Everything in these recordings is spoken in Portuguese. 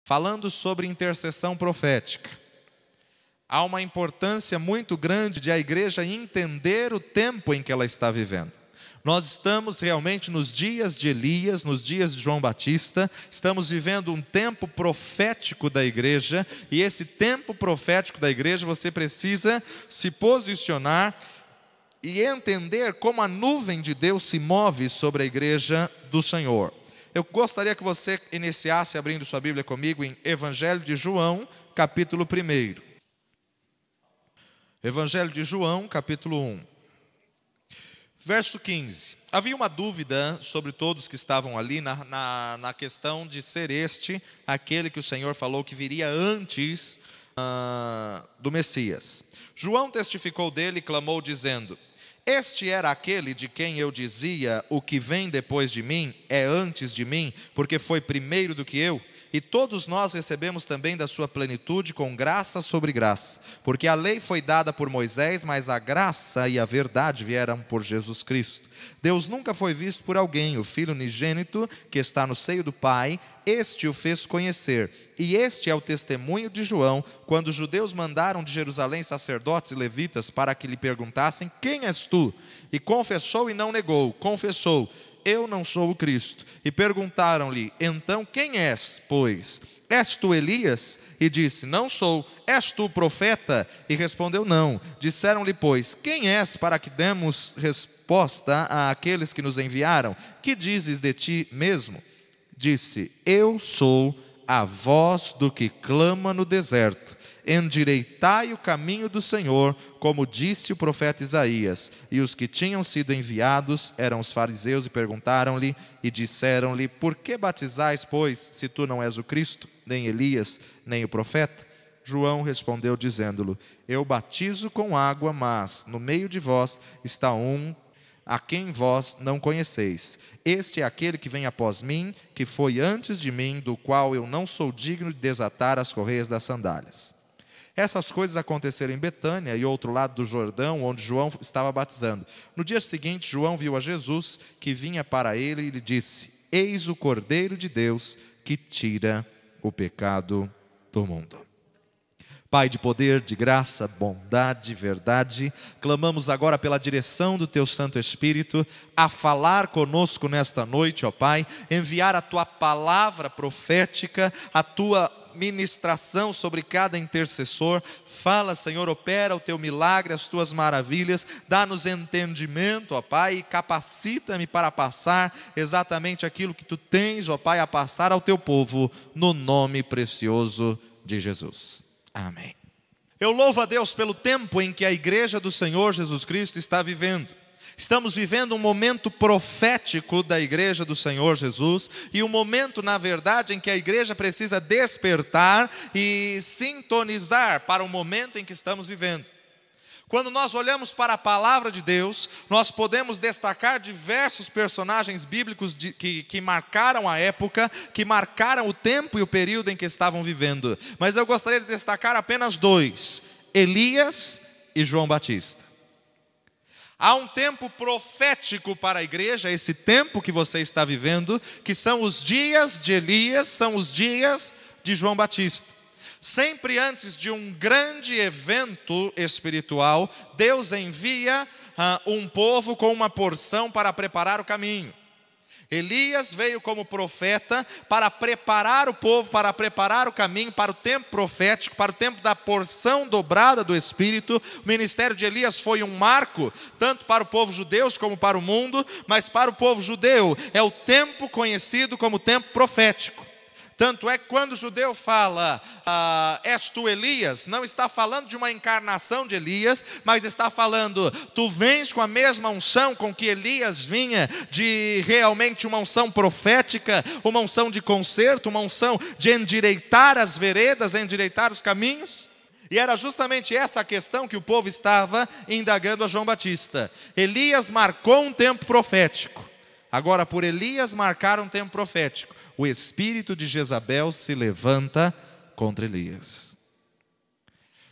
falando sobre intercessão profética. Há uma importância muito grande de a igreja entender o tempo em que ela está vivendo. Nós estamos realmente nos dias de Elias, nos dias de João Batista, estamos vivendo um tempo profético da igreja, e esse tempo profético da igreja você precisa se posicionar e entender como a nuvem de Deus se move sobre a igreja do Senhor. Eu gostaria que você iniciasse abrindo sua Bíblia comigo em Evangelho de João, capítulo 1. Evangelho de João, capítulo 1. Verso 15. Havia uma dúvida sobre todos que estavam ali na questão de ser este aquele que o Senhor falou que viria antes do Messias. João testificou dele e clamou dizendo: este era aquele de quem eu dizia, o que vem depois de mim é antes de mim, porque foi primeiro do que eu. E todos nós recebemos também da sua plenitude com graça sobre graça. Porque a lei foi dada por Moisés, mas a graça e a verdade vieram por Jesus Cristo. Deus nunca foi visto por alguém. O Filho unigênito que está no seio do Pai, este o fez conhecer. E este é o testemunho de João, quando os judeus mandaram de Jerusalém sacerdotes e levitas para que lhe perguntassem: quem és tu? E confessou e não negou. Confessou: eu não sou o Cristo. E perguntaram-lhe: então quem és, pois? És tu Elias? E disse: não sou. És tu o profeta? E respondeu: não. Disseram-lhe, pois: quem és, para que demos resposta àqueles que nos enviaram? Que dizes de ti mesmo? Disse: eu sou a voz do que clama no deserto. Endireitai o caminho do Senhor, como disse o profeta Isaías. E os que tinham sido enviados eram os fariseus e perguntaram-lhe e disseram-lhe: por que batizais, pois, se tu não és o Cristo, nem Elias, nem o profeta? João respondeu dizendo-lhe: eu batizo com água, mas no meio de vós está um a quem vós não conheceis. Este é aquele que vem após mim, que foi antes de mim, do qual eu não sou digno de desatar as correias das sandálias. Essas coisas aconteceram em Betânia e outro lado do Jordão, onde João estava batizando. No dia seguinte, João viu a Jesus, que vinha para ele, e lhe disse: eis o Cordeiro de Deus, que tira o pecado do mundo. Pai de poder, de graça, bondade, verdade, clamamos agora pela direção do Teu Santo Espírito a falar conosco nesta noite, ó Pai, enviar a Tua palavra profética, a Tua ministração sobre cada intercessor. Fala, Senhor, opera o Teu milagre, as Tuas maravilhas, dá-nos entendimento, ó Pai, e capacita-me para passar exatamente aquilo que Tu tens, ó Pai, a passar ao Teu povo, no nome precioso de Jesus. Amém. Eu louvo a Deus pelo tempo em que a igreja do Senhor Jesus Cristo está vivendo. Estamos vivendo um momento profético da igreja do Senhor Jesus, e um momento, na verdade, em que a igreja precisa despertar e sintonizar para o momento em que estamos vivendo. Quando nós olhamos para a palavra de Deus, nós podemos destacar diversos personagens bíblicos que marcaram a época, que marcaram o tempo e o período em que estavam vivendo. Mas eu gostaria de destacar apenas dois: Elias e João Batista. Há um tempo profético para a igreja, esse tempo que você está vivendo, que são os dias de Elias, são os dias de João Batista. Sempre antes de um grande evento espiritual, Deus envia um povo com uma porção para preparar o caminho. Elias veio como profeta para preparar o povo, para preparar o caminho para o tempo profético, para o tempo da porção dobrada do Espírito. O ministério de Elias foi um marco, tanto para o povo judeu como para o mundo, mas para o povo judeu é o tempo conhecido como tempo profético. Tanto é que quando o judeu fala, és tu Elias, não está falando de uma encarnação de Elias, mas está falando, tu vens com a mesma unção com que Elias vinha, de realmente uma unção profética, uma unção de conserto, uma unção de endireitar as veredas, endireitar os caminhos. E era justamente essa a questão que o povo estava indagando a João Batista. Elias marcou um tempo profético. Agora, por Elias marcar um tempo profético, o espírito de Jezabel se levanta contra Elias.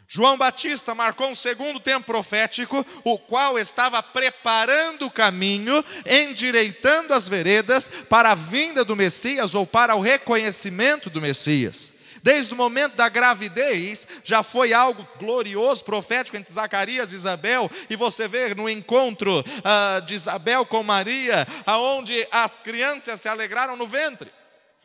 João Batista marcou um segundo tempo profético, o qual estava preparando o caminho, endireitando as veredas para a vinda do Messias ou para o reconhecimento do Messias. Desde o momento da gravidez, já foi algo glorioso, profético entre Zacarias e Isabel. E você vê no encontro de Isabel com Maria, aonde as crianças se alegraram no ventre.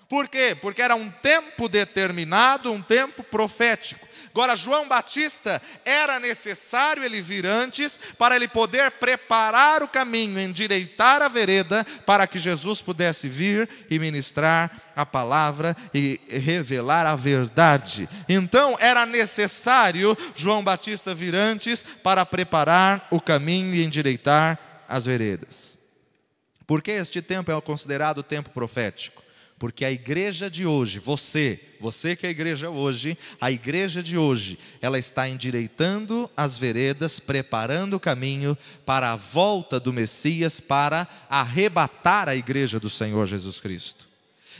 Por quê? Porque era um tempo determinado, um tempo profético. Agora, João Batista, era necessário ele vir antes, para ele poder preparar o caminho, endireitar a vereda, para que Jesus pudesse vir e ministrar a palavra e revelar a verdade. Então, era necessário João Batista vir antes, para preparar o caminho e endireitar as veredas. Por que este tempo é considerado tempo profético? Porque a igreja de hoje, você que é a igreja hoje, a igreja de hoje, ela está endireitando as veredas, preparando o caminho para a volta do Messias, para arrebatar a igreja do Senhor Jesus Cristo.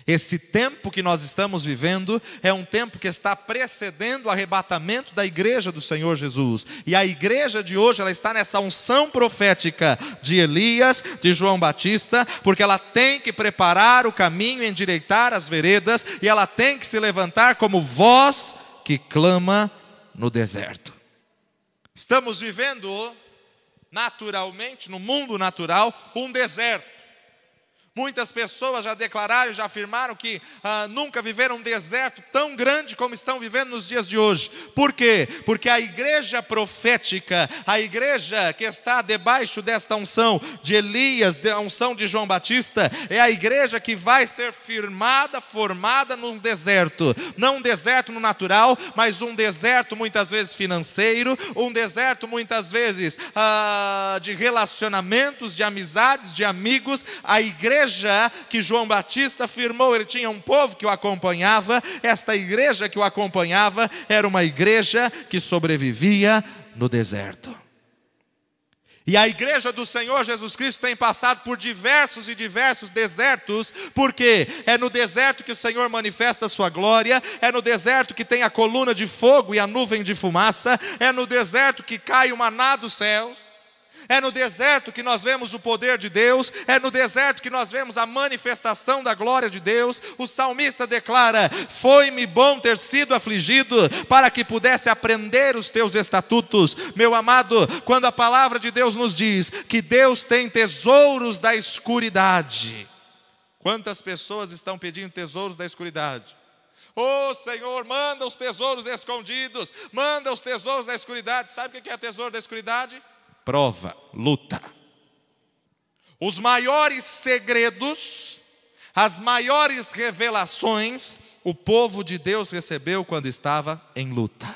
Esse tempo que nós estamos vivendo é um tempo que está precedendo o arrebatamento da igreja do Senhor Jesus. E a igreja de hoje, ela está nessa unção profética de Elias, de João Batista, porque ela tem que preparar o caminho, endireitar as veredas, e ela tem que se levantar como voz que clama no deserto. Estamos vivendo naturalmente, no mundo natural, um deserto. Muitas pessoas já declararam, já afirmaram que nunca viveram um deserto tão grande como estão vivendo nos dias de hoje. Por quê? Porque a igreja profética, a igreja que está debaixo desta unção de Elias, da unção de João Batista, é a igreja que vai ser firmada, formada num deserto. Não um deserto no natural, mas um deserto muitas vezes financeiro, um deserto muitas vezes de relacionamentos, de amizades, de amigos. A igreja que João Batista firmou, ele tinha um povo que o acompanhava. Esta igreja que o acompanhava era uma igreja que sobrevivia no deserto. E a igreja do Senhor Jesus Cristo tem passado por diversos e diversos desertos, porque é no deserto que o Senhor manifesta a sua glória, é no deserto que tem a coluna de fogo e a nuvem de fumaça, é no deserto que cai o maná dos céus, é no deserto que nós vemos o poder de Deus, é no deserto que nós vemos a manifestação da glória de Deus. O salmista declara: foi-me bom ter sido afligido, para que pudesse aprender os teus estatutos. Meu amado, quando a palavra de Deus nos diz que Deus tem tesouros da escuridade, quantas pessoas estão pedindo tesouros da escuridade? Oh Senhor, manda os tesouros escondidos, manda os tesouros da escuridade. Sabe o que é tesouro da escuridade? Prova, luta. Os maiores segredos, as maiores revelações, o povo de Deus recebeu quando estava em luta,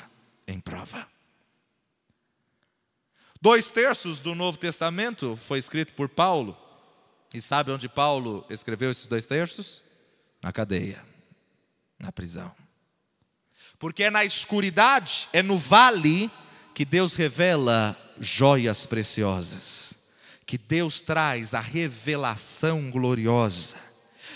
em prova. 2/3 do Novo Testamento foi escrito por Paulo. E sabe onde Paulo escreveu esses 2/3? Na cadeia, na prisão. Porque é na escuridade, é no vale, que Deus revela joias preciosas, que Deus traz a revelação gloriosa.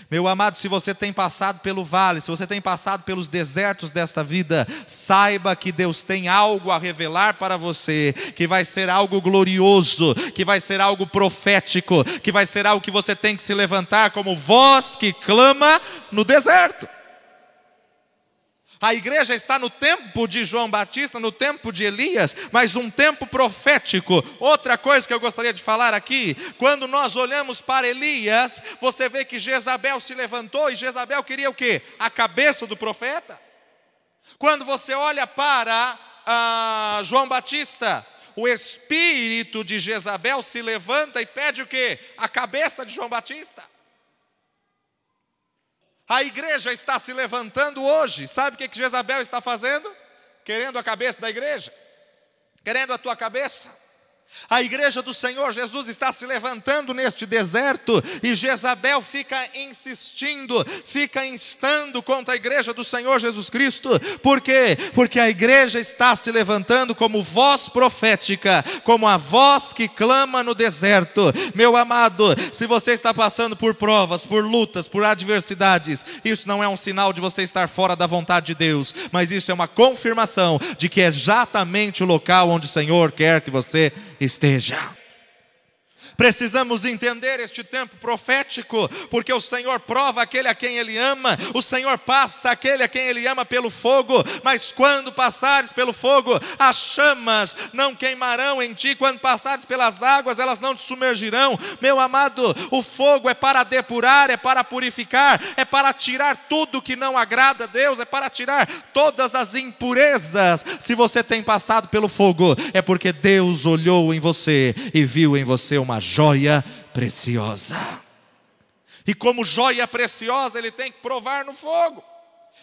Meu amado, se você tem passado pelo vale, se você tem passado pelos desertos desta vida, saiba que Deus tem algo a revelar para você, que vai ser algo glorioso, que vai ser algo profético, que vai ser algo que você tem que se levantar como voz que clama no deserto. A igreja está no tempo de João Batista, no tempo de Elias, mas um tempo profético. Outra coisa que eu gostaria de falar aqui, quando nós olhamos para Elias, você vê que Jezabel se levantou, e Jezabel queria o quê? A cabeça do profeta. Quando você olha para João Batista, o espírito de Jezabel se levanta e pede o quê? A cabeça de João Batista. A igreja está se levantando hoje. Sabe o que Jezabel está fazendo? Querendo a cabeça da igreja, querendo a tua cabeça. A igreja do Senhor Jesus está se levantando neste deserto, e Jezabel fica insistindo, fica instando contra a igreja do Senhor Jesus Cristo. Por quê? Porque a igreja está se levantando como voz profética, como a voz que clama no deserto. Meu amado, se você está passando por provas, por lutas, por adversidades, isso não é um sinal de você estar fora da vontade de Deus, mas isso é uma confirmação de que é exatamente o local onde o Senhor quer que você esteja. Precisamos entender este tempo profético, porque o Senhor prova aquele a quem Ele ama, o Senhor passa aquele a quem Ele ama pelo fogo, mas quando passares pelo fogo, as chamas não queimarão em ti, quando passares pelas águas, elas não te submergirão. Meu amado, o fogo é para depurar, é para purificar, é para tirar tudo que não agrada a Deus, é para tirar todas as impurezas. Se você tem passado pelo fogo, é porque Deus olhou em você e viu em você uma joia preciosa. E como joia preciosa, Ele tem que provar no fogo,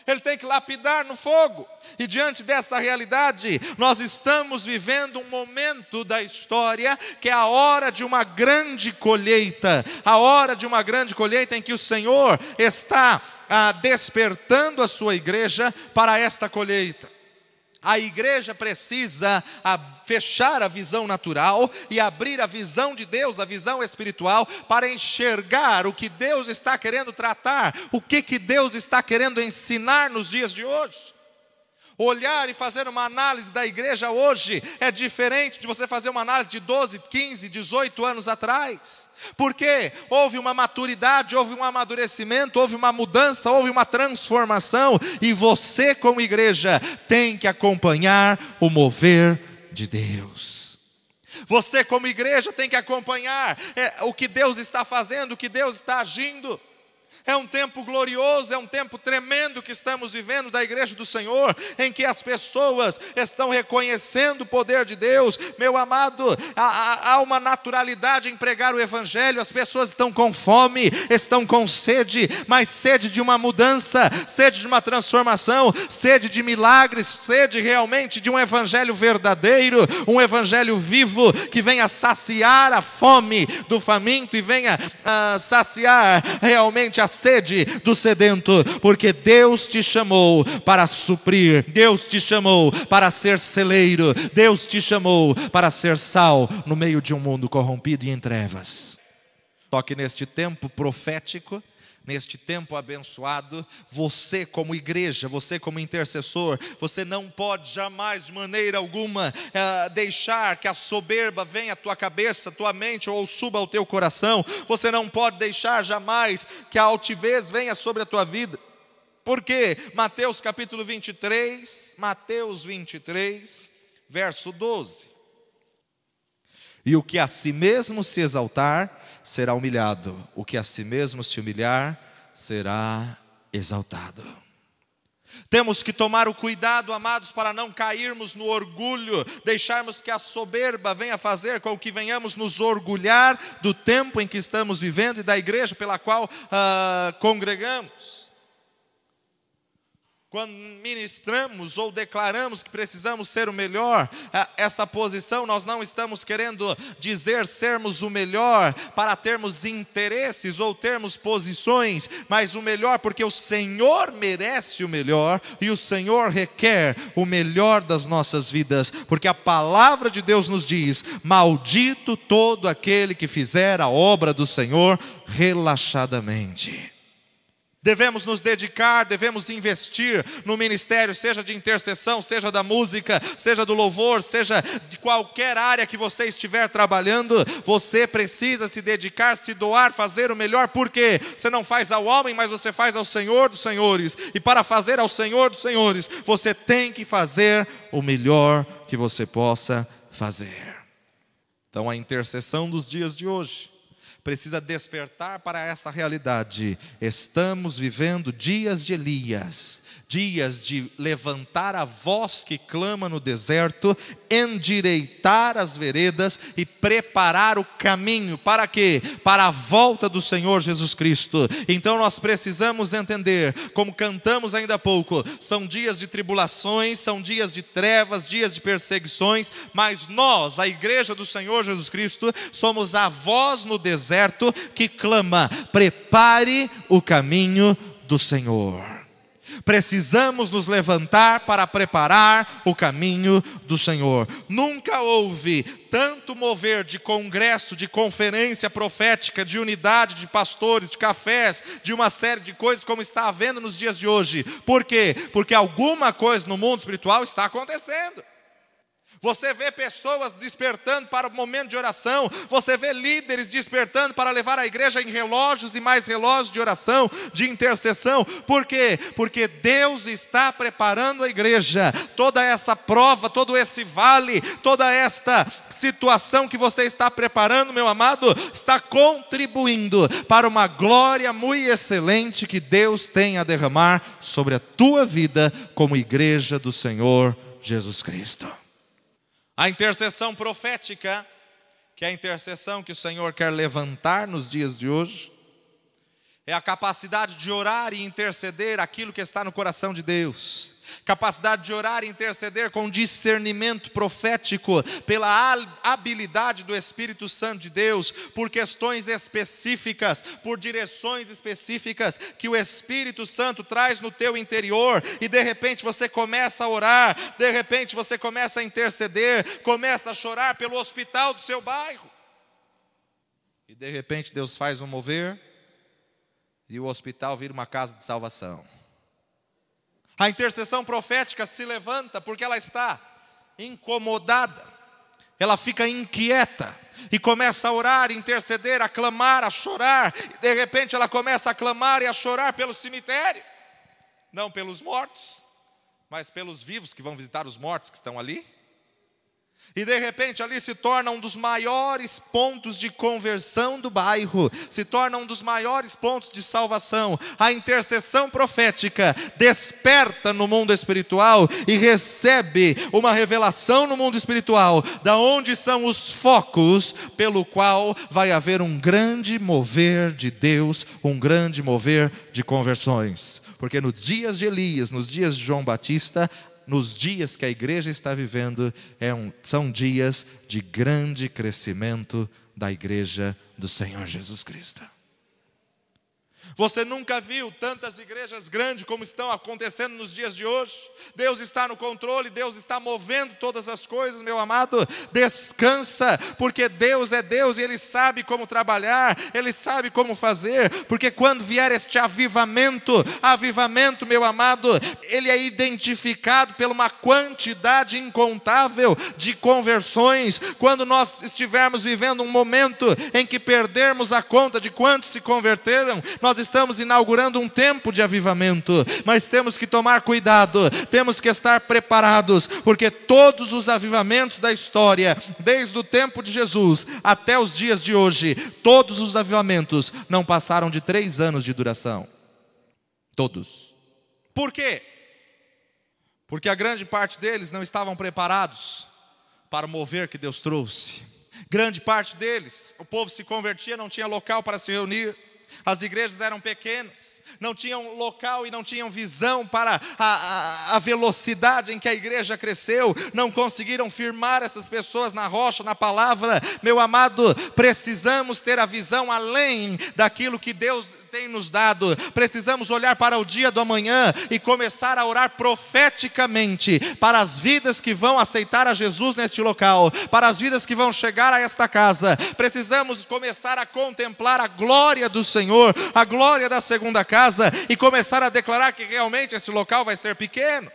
Ele tem que lapidar no fogo. E diante dessa realidade, nós estamos vivendo um momento da história que é a hora de uma grande colheita. A hora de uma grande colheita em que o Senhor está despertando a sua igreja para esta colheita. A igreja precisa fechar a visão natural e abrir a visão de Deus, a visão espiritual, para enxergar o que Deus está querendo tratar, o que Deus está querendo ensinar nos dias de hoje. Olhar e fazer uma análise da igreja hoje é diferente de você fazer uma análise de 12, 15, 18 anos atrás. Porque houve uma maturidade, houve um amadurecimento, houve uma mudança, houve uma transformação. E você como igreja tem que acompanhar o mover de Deus. Você como igreja tem que acompanhar o que Deus está fazendo, o que Deus está agindo. É um tempo glorioso, é um tempo tremendo que estamos vivendo da igreja do Senhor, em que as pessoas estão reconhecendo o poder de Deus. Meu amado, há uma naturalidade em pregar o evangelho. As pessoas estão com fome, estão com sede, mas sede de uma mudança, sede de uma transformação, sede de milagres, sede realmente de um evangelho verdadeiro, um evangelho vivo, que venha saciar a fome do faminto e venha saciar realmente a sede do sedento, porque Deus te chamou para suprir, Deus te chamou para ser celeiro, Deus te chamou para ser sal no meio de um mundo corrompido e em trevas. Só que neste tempo profético, neste tempo abençoado, você como igreja, você como intercessor, você não pode jamais de maneira alguma deixar que a soberba venha à tua cabeça, à tua mente ou suba ao teu coração. Você não pode deixar jamais que a altivez venha sobre a tua vida. Por quê? Mateus capítulo 23, verso 12. E o que a si mesmo se exaltar, será humilhado. O que a si mesmo se humilhar, será exaltado. Temos que tomar o cuidado, amados, para não cairmos no orgulho, deixarmos que a soberba venha fazer com que venhamos nos orgulhar do tempo em que estamos vivendo e da igreja pela qual congregamos. Quando ministramos ou declaramos que precisamos ser o melhor, essa posição nós não estamos querendo dizer sermos o melhor para termos interesses ou termos posições, mas o melhor porque o Senhor merece o melhor e o Senhor requer o melhor das nossas vidas, porque a palavra de Deus nos diz: maldito todo aquele que fizer a obra do Senhor relaxadamente. Devemos nos dedicar, devemos investir no ministério, seja de intercessão, seja da música, seja do louvor, seja de qualquer área que você estiver trabalhando. Você precisa se dedicar, se doar, fazer o melhor. Por quê? Você não faz ao homem, mas você faz ao Senhor dos senhores. E para fazer ao Senhor dos senhores, você tem que fazer o melhor que você possa fazer. Então a intercessão dos dias de hoje precisa despertar para essa realidade. Estamos vivendo dias de Elias, dias de levantar a voz que clama no deserto, endireitar as veredas e preparar o caminho. Para quê? Para a volta do Senhor Jesus Cristo. Então nós precisamos entender, como cantamos ainda há pouco, são dias de tribulações, são dias de trevas, dias de perseguições, mas nós, a igreja do Senhor Jesus Cristo, somos a voz no deserto que clama: prepare o caminho do Senhor. Precisamos nos levantar para preparar o caminho do Senhor. Nunca houve tanto mover de congresso, de conferência profética, de unidade de pastores, de cafés, de uma série de coisas como está havendo nos dias de hoje. Por quê? Porque alguma coisa no mundo espiritual está acontecendo. Você vê pessoas despertando para o momento de oração. Você vê líderes despertando para levar a igreja em relógios e mais relógios de oração, de intercessão. Por quê? Porque Deus está preparando a igreja. Toda essa prova, todo esse vale, toda esta situação que você está preparando, meu amado, está contribuindo para uma glória muito excelente que Deus tem a derramar sobre a tua vida como igreja do Senhor Jesus Cristo. A intercessão profética, que é a intercessão que o Senhor quer levantar nos dias de hoje, é a capacidade de orar e interceder aquilo que está no coração de Deus. Capacidade de orar e interceder com discernimento profético, pela habilidade do Espírito Santo de Deus, por questões específicas, por direções específicas que o Espírito Santo traz no teu interior, e de repente você começa a orar, de repente você começa a interceder, começa a chorar pelo hospital do seu bairro, e de repente Deus faz um mover, e o hospital vira uma casa de salvação. A intercessão profética se levanta porque ela está incomodada, ela fica inquieta e começa a orar, interceder, a clamar, a chorar. E de repente ela começa a clamar e a chorar pelo cemitério, não pelos mortos, mas pelos vivos que vão visitar os mortos que estão ali. E de repente ali se torna um dos maiores pontos de conversão do bairro, se torna um dos maiores pontos de salvação. A intercessão profética desperta no mundo espiritual e recebe uma revelação no mundo espiritual, da onde são os focos pelo qual vai haver um grande mover de Deus, um grande mover de conversões. Porque nos dias de Elias, nos dias de João Batista, nos dias que a igreja está vivendo, são dias de grande crescimento da igreja do Senhor Jesus Cristo. Você nunca viu tantas igrejas grandes como estão acontecendo nos dias de hoje. Deus está no controle, Deus está movendo todas as coisas, meu amado. Descansa, porque Deus é Deus e Ele sabe como trabalhar, Ele sabe como fazer. Porque quando vier este avivamento, meu amado, ele é identificado por uma quantidade incontável de conversões. Quando nós estivermos vivendo um momento em que perdermos a conta de quantos se converteram, nós estamos inaugurando um tempo de avivamento, mas temos que tomar cuidado, temos que estar preparados, porque todos os avivamentos da história, desde o tempo de Jesus até os dias de hoje, todos os avivamentos não passaram de 3 anos de duração. Todos. Por quê? Porque a grande parte deles não estavam preparados para o mover que Deus trouxe. Grande parte deles, o povo se convertia, não tinha local para se reunir. As igrejas eram pequenas, não tinham local e não tinham visão para a velocidade em que a igreja cresceu. Não conseguiram firmar essas pessoas na rocha, na palavra. Meu amado, precisamos ter a visão além daquilo que Deus tem nos dado. Precisamos olhar para o dia do amanhã e começar a orar profeticamente para as vidas que vão aceitar a Jesus neste local, para as vidas que vão chegar a esta casa. Precisamos começar a contemplar a glória do Senhor, a glória da segunda casa, e começar a declarar que realmente esse local vai ser pequeno.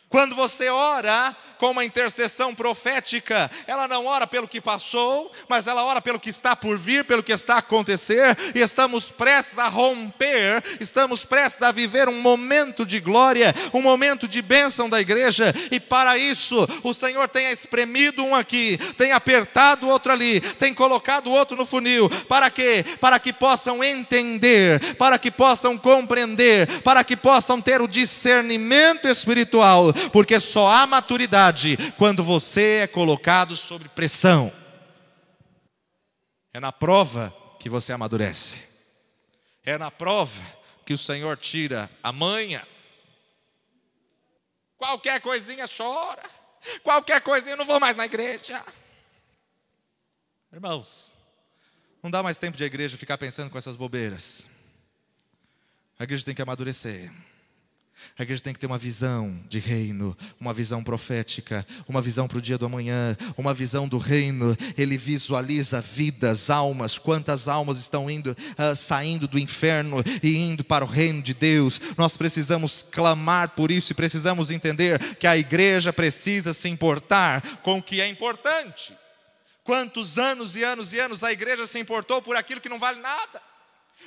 Quando você ora com uma intercessão profética, ela não ora pelo que passou, mas ela ora pelo que está por vir, pelo que está a acontecer, e estamos prestes a romper, estamos prestes a viver um momento de glória, um momento de bênção da igreja, e para isso o Senhor tem espremido um aqui, tem apertado o outro ali, tem colocado o outro no funil. Para quê? Para que possam entender, para que possam compreender, para que possam ter o discernimento espiritual, porque só há maturidade quando você é colocado sob pressão. É na prova que você amadurece. É na prova que o Senhor tira a manha. Qualquer coisinha chora, qualquer coisinha, eu não vou mais na igreja. Irmãos, não dá mais tempo de a igreja ficar pensando com essas bobeiras. A igreja tem que amadurecer. A igreja tem que ter uma visão de reino, uma visão profética, uma visão para o dia do amanhã, uma visão do reino. Ele visualiza vidas, almas, quantas almas estão saindo do inferno e indo para o reino de Deus. Nós precisamos clamar por isso e precisamos entender que a igreja precisa se importar com o que é importante. Quantos anos e anos e anos a igreja se importou por aquilo que não vale nada?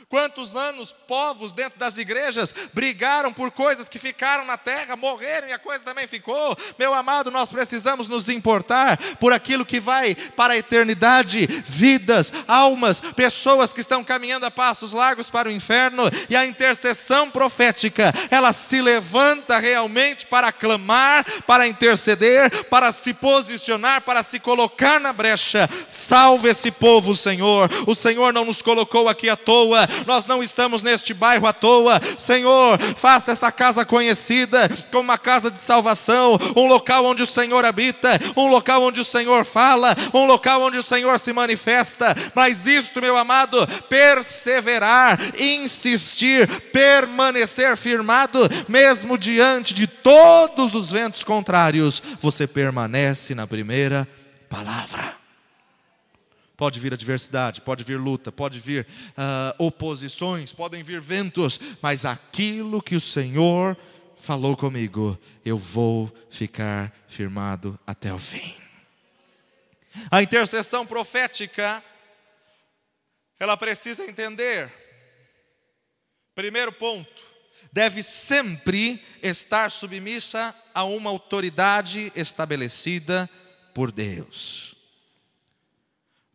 Quantos anos povos dentro das igrejas brigaram por coisas que ficaram na terra, morreram e a coisa também ficou? Meu amado, nós precisamos nos importar por aquilo que vai para a eternidade, vidas, almas, pessoas que estão caminhando a passos largos para o inferno. E a intercessão profética, ela se levanta realmente para clamar, para interceder, para se posicionar, para se colocar na brecha. Salve esse povo, Senhor. O Senhor não nos colocou aqui à toa. Nós não estamos neste bairro à toa. Senhor, faça essa casa conhecida como uma casa de salvação, um local onde o Senhor habita, um local onde o Senhor fala, um local onde o Senhor se manifesta. Mas isto, meu amado, perseverar, insistir, permanecer firmado, mesmo diante de todos os ventos contrários, você permanece na primeira palavra. Pode vir adversidade, pode vir luta, pode vir oposições, podem vir ventos, mas aquilo que o Senhor falou comigo, eu vou ficar firmado até o fim. A intercessão profética, ela precisa entender, primeiro ponto, deve sempre estar submissa a uma autoridade estabelecida por Deus.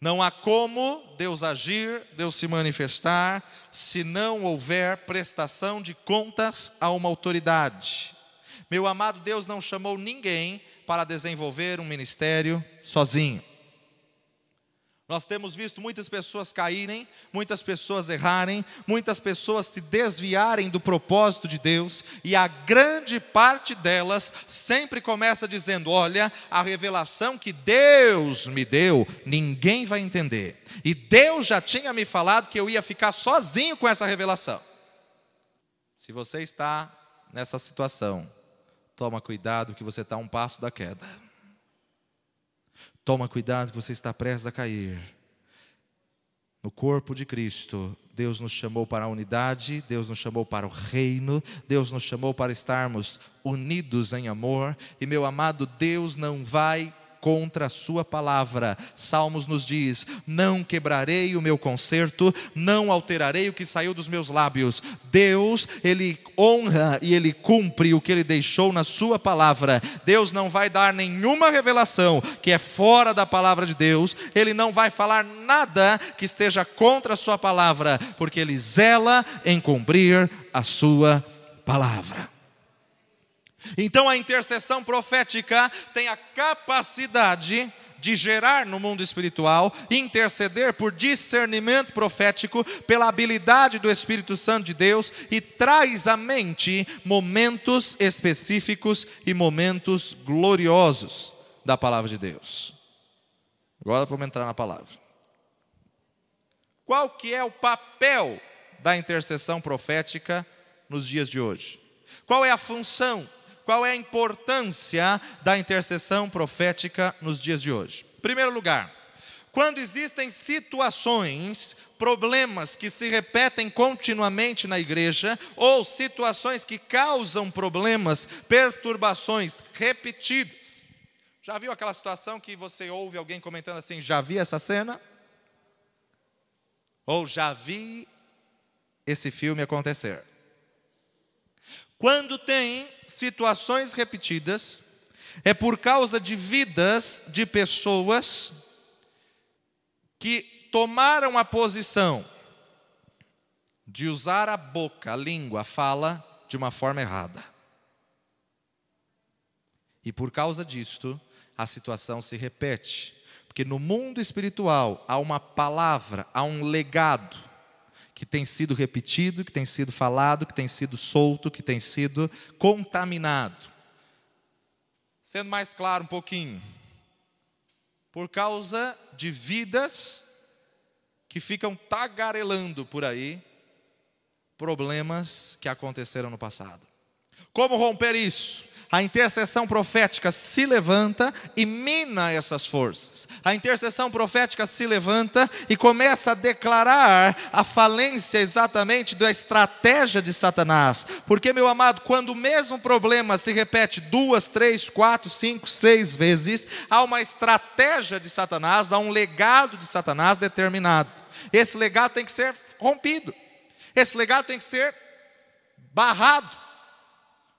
Não há como Deus agir, Deus se manifestar, se não houver prestação de contas a uma autoridade. Meu amado, Deus não chamou ninguém para desenvolver um ministério sozinho. Nós temos visto muitas pessoas caírem, muitas pessoas errarem, muitas pessoas se desviarem do propósito de Deus, e a grande parte delas sempre começa dizendo: olha, a revelação que Deus me deu, ninguém vai entender. E Deus já tinha me falado que eu ia ficar sozinho com essa revelação. Se você está nessa situação, toma cuidado que você está a um passo da queda. Toma cuidado que você está prestes a cair. No corpo de Cristo, Deus nos chamou para a unidade, Deus nos chamou para o reino, Deus nos chamou para estarmos unidos em amor. E meu amado, Deus não vai contra a sua palavra. Salmos nos diz: não quebrarei o meu concerto, não alterarei o que saiu dos meus lábios. Deus, Ele honra e Ele cumpre o que Ele deixou na sua palavra. Deus não vai dar nenhuma revelação que é fora da palavra de Deus. Ele não vai falar nada que esteja contra a sua palavra, porque Ele zela em cumprir a sua palavra. Então a intercessão profética tem a capacidade de gerar no mundo espiritual, interceder por discernimento profético, pela habilidade do Espírito Santo de Deus, e traz à mente momentos específicos e momentos gloriosos da palavra de Deus. Agora vamos entrar na palavra. Qual que é o papel da intercessão profética nos dias de hoje? Qual é a função? Qual é a importância da intercessão profética nos dias de hoje? Em primeiro lugar, quando existem situações, problemas que se repetem continuamente na igreja, ou situações que causam problemas, perturbações repetidas. Já viu aquela situação que você ouve alguém comentando assim: já vi essa cena? Ou já vi esse filme acontecer? Quando tem situações repetidas, é por causa de vidas de pessoas que tomaram a posição de usar a boca, a língua, a fala de uma forma errada. E por causa disto, a situação se repete. Porque no mundo espiritual há uma palavra, há um legado que tem sido repetido, que tem sido falado, que tem sido solto, que tem sido contaminado. Sendo mais claro um pouquinho, por causa de vidas que ficam tagarelando por aí problemas que aconteceram no passado. Como romper isso? A intercessão profética se levanta e mina essas forças. A intercessão profética se levanta e começa a declarar a falência exatamente da estratégia de Satanás. Porque, meu amado, quando o mesmo problema se repete 2, 3, 4, 5, 6 vezes, há uma estratégia de Satanás, há um legado de Satanás determinado. Esse legado tem que ser rompido. Esse legado tem que ser barrado.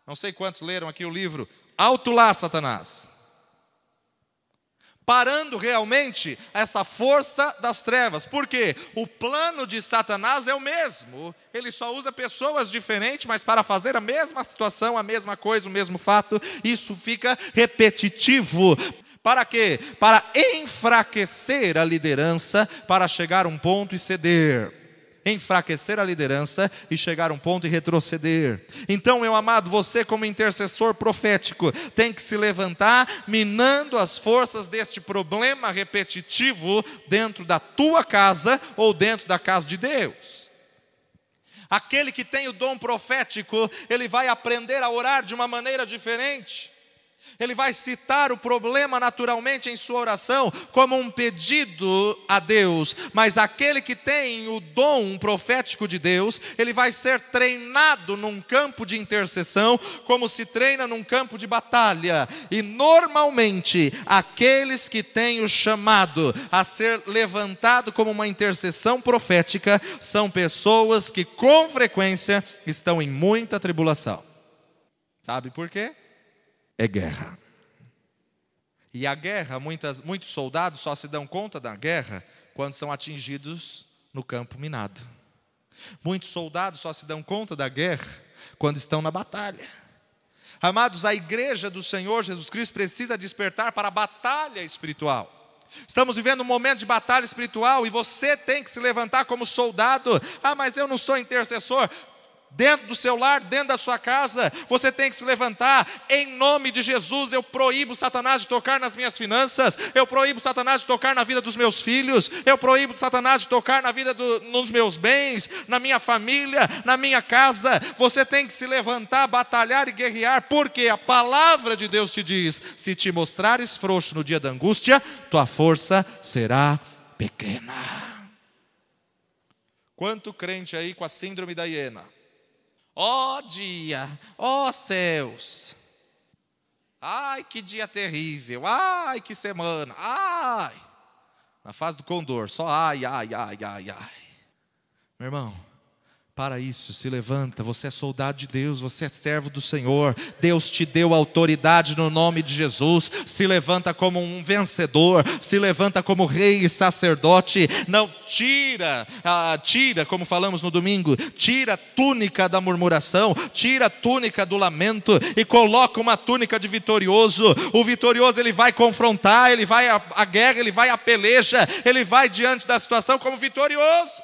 Não sei quantos leram aqui o livro Alto lá, Satanás. Parando realmente essa força das trevas. Por quê? O plano de Satanás é o mesmo. Ele só usa pessoas diferentes, mas para fazer a mesma situação, a mesma coisa, o mesmo fato. Isso fica repetitivo. Para quê? Para enfraquecer a liderança, para chegar a um ponto e ceder. Enfraquecer a liderança e chegar a um ponto e retroceder. Então, meu amado, você como intercessor profético tem que se levantar, minando as forças deste problema repetitivo dentro da tua casa ou dentro da casa de Deus. Aquele que tem o dom profético, ele vai aprender a orar de uma maneira diferente. Ele vai citar o problema naturalmente em sua oração como um pedido a Deus. Mas aquele que tem o dom profético de Deus, ele vai ser treinado num campo de intercessão, como se treina num campo de batalha. E normalmente, aqueles que têm o chamado a ser levantado como uma intercessão profética, são pessoas que com frequência estão em muita tribulação. Sabe por quê? É guerra. E a guerra, muitos soldados só se dão conta da guerra quando são atingidos no campo minado. Muitos soldados só se dão conta da guerra quando estão na batalha. Amados, a igreja do Senhor Jesus Cristo precisa despertar para a batalha espiritual. Estamos vivendo um momento de batalha espiritual e você tem que se levantar como soldado. Ah, mas eu não sou intercessor. Dentro do seu lar, dentro da sua casa, você tem que se levantar. Em nome de Jesus, eu proíbo Satanás de tocar nas minhas finanças. Eu proíbo Satanás de tocar na vida dos meus filhos. Eu proíbo Satanás de tocar na vida nos meus bens, na minha família, na minha casa. Você tem que se levantar, batalhar e guerrear, porque a palavra de Deus te diz: se te mostrares frouxo no dia da angústia, tua força será pequena. Quanto crente aí com a síndrome da hiena? Ó dia, ó céus, ai que dia terrível, ai que semana, ai, na fase do condor, só ai. Meu irmão, para isso, se levanta, você é soldado de Deus, você é servo do Senhor, Deus te deu autoridade no nome de Jesus, se levanta como um vencedor, se levanta como rei e sacerdote, não tira, como falamos no domingo, tira a túnica da murmuração, tira a túnica do lamento e coloca uma túnica de vitorioso. O vitorioso, ele vai confrontar, ele vai à guerra, ele vai à peleja, ele vai diante da situação como vitorioso.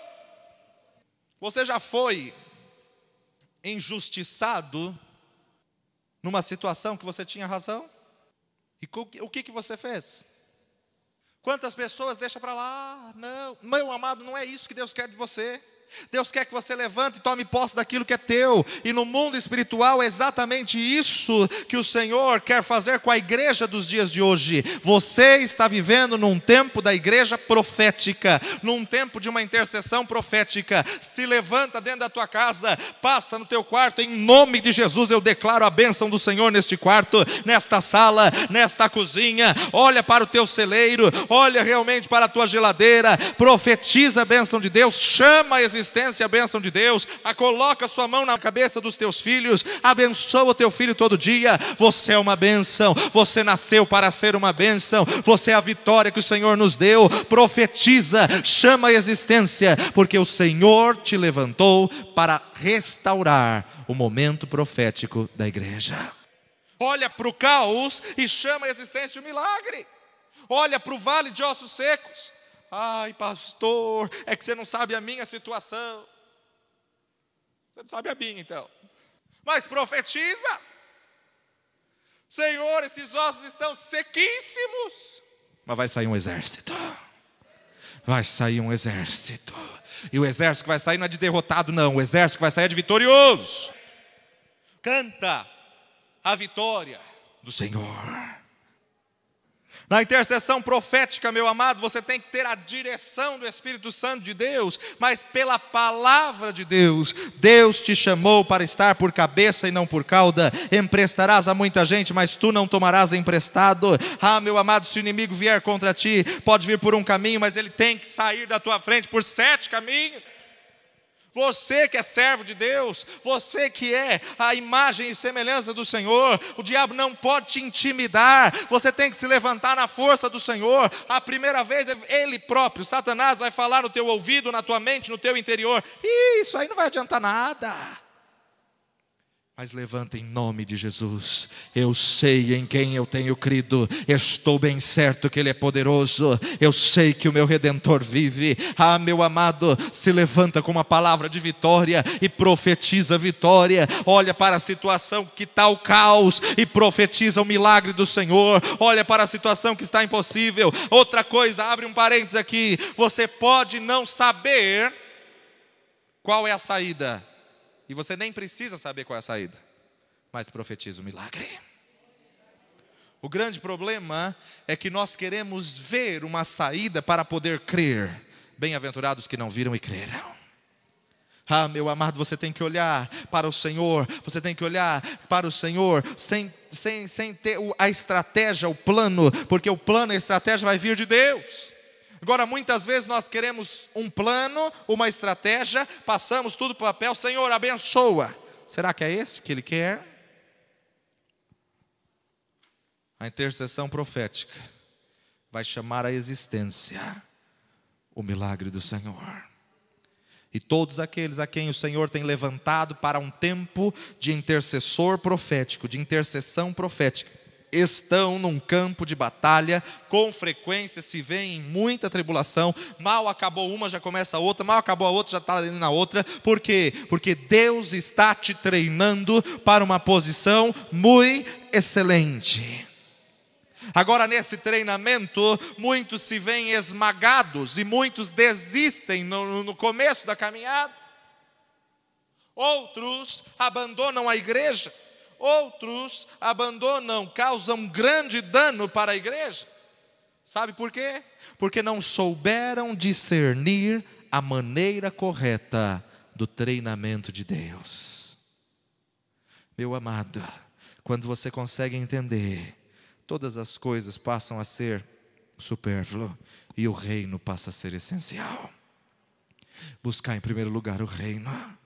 Você já foi injustiçado numa situação que você tinha razão? E o que você fez? Quantas pessoas deixam para lá? Não, meu amado, não é isso que Deus quer de você. Deus quer que você levante e tome posse daquilo que é teu. E no mundo espiritual é exatamente isso que o Senhor quer fazer com a igreja dos dias de hoje. Você está vivendo num tempo da igreja profética, num tempo de uma intercessão profética. Se levanta dentro da tua casa, passa no teu quarto, em nome de Jesus eu declaro a bênção do Senhor neste quarto, nesta sala, nesta cozinha. Olha para o teu celeiro, olha realmente para a tua geladeira, profetiza a bênção de Deus, chama a existência a bênção de Deus, coloca sua mão na cabeça dos teus filhos, abençoa o teu filho todo dia. Você é uma bênção, você nasceu para ser uma bênção, você é a vitória que o Senhor nos deu. Profetiza, chama a existência, porque o Senhor te levantou para restaurar o momento profético da igreja. Olha para o caos e chama a existência o milagre. Olha para o vale de ossos secos. Ai, pastor, é que você não sabe a minha situação. Você não sabe a minha, então. Mas profetiza. Senhor, esses ossos estão sequíssimos. Mas vai sair um exército. Vai sair um exército. E o exército que vai sair não é de derrotado, não. O exército que vai sair é de vitorioso. Canta, a vitória do Senhor. Na intercessão profética, meu amado, você tem que ter a direção do Espírito Santo de Deus, mas pela palavra de Deus. Deus te chamou para estar por cabeça e não por cauda. Emprestarás a muita gente, mas tu não tomarás emprestado. Ah, meu amado, se o inimigo vier contra ti, pode vir por um caminho, mas ele tem que sair da tua frente por 7 caminhos. Você que é servo de Deus, você que é a imagem e semelhança do Senhor, o diabo não pode te intimidar, você tem que se levantar na força do Senhor. A primeira vez, ele próprio, Satanás, vai falar no teu ouvido, na tua mente, no teu interior: isso aí não vai adiantar nada. Mas levanta em nome de Jesus. Eu sei em quem eu tenho crido. Estou bem certo que Ele é poderoso. Eu sei que o meu Redentor vive. Ah, meu amado, se levanta com uma palavra de vitória e profetiza vitória. Olha para a situação que está o caos e profetiza o milagre do Senhor. Olha para a situação que está impossível. Outra coisa, abre um parênteses aqui. Você pode não saber qual é a saída. E você nem precisa saber qual é a saída, mas profetiza o milagre. O grande problema é que nós queremos ver uma saída para poder crer. Bem-aventurados que não viram e creram. Ah, meu amado, você tem que olhar para o Senhor. Você tem que olhar para o Senhor sem ter a estratégia, o plano, porque o plano e a estratégia vai vir de Deus. Agora, muitas vezes nós queremos um plano, uma estratégia, passamos tudo para o papel: Senhor, abençoa. Será que é esse que Ele quer? A intercessão profética vai chamar à existência o milagre do Senhor. E todos aqueles a quem o Senhor tem levantado para um tempo de intercessor profético, de intercessão profética, estão num campo de batalha. Com frequência se vêem em muita tribulação. Mal acabou uma, já começa a outra. Mal acabou a outra, já está ali na outra. Por quê? Porque Deus está te treinando para uma posição muito excelente. Agora, nesse treinamento, muitos se veem esmagados e muitos desistem no começo da caminhada. Outros abandonam a igreja. Outros abandonam, causam grande dano para a igreja. Sabe por quê? Porque não souberam discernir a maneira correta do treinamento de Deus. Meu amado, quando você consegue entender, todas as coisas passam a ser supérfluo e o reino passa a ser essencial. Buscar em primeiro lugar o reino.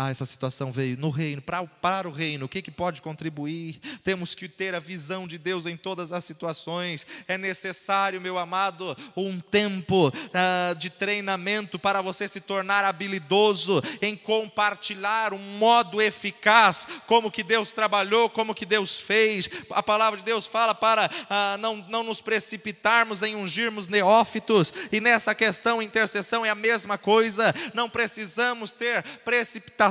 Ah, essa situação veio no reino, para o reino, o que pode contribuir? Temos que ter a visão de Deus em todas as situações. É necessário, meu amado, um tempo de treinamento para você se tornar habilidoso em compartilhar um modo eficaz, como que Deus trabalhou, como que Deus fez. A palavra de Deus fala para não nos precipitarmos em ungirmos neófitos, e nessa questão intercessão é a mesma coisa. Não precisamos ter precipitação.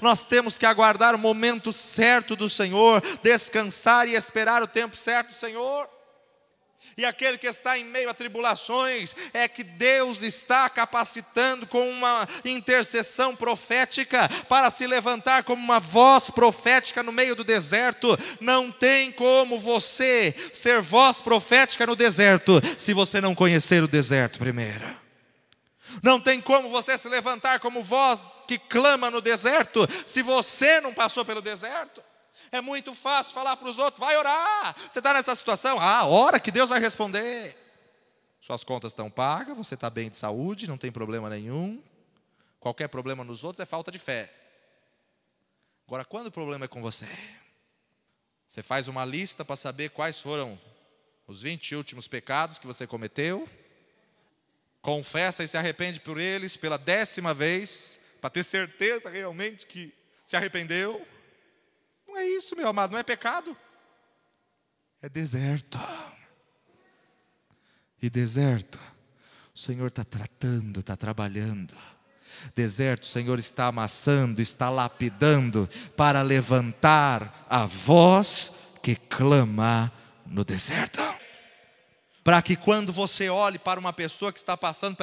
Nós temos que aguardar o momento certo do Senhor, descansar e esperar o tempo certo do Senhor. E aquele que está em meio a tribulações, é que Deus está capacitando com uma intercessão profética, para se levantar como uma voz profética no meio do deserto. Não tem como você ser voz profética no deserto, se você não conhecer o deserto primeiro. Não tem como você se levantar como voz que clama no deserto, se você não passou pelo deserto. É muito fácil falar para os outros: vai orar, você está nessa situação, ora que Deus vai responder. Suas contas estão pagas, você está bem de saúde, não tem problema nenhum. Qualquer problema nos outros é falta de fé. Agora, quando o problema é com você, você faz uma lista para saber quais foram os 20 últimos pecados que você cometeu, confessa e se arrepende por eles pela 10ª vez, para ter certeza realmente que se arrependeu. Não é isso, meu amado, não é pecado, é deserto. E deserto, o Senhor está tratando, está trabalhando. Deserto, o Senhor está amassando, está lapidando, para levantar a voz que clama no deserto. Para que quando você olhe para uma pessoa que está passando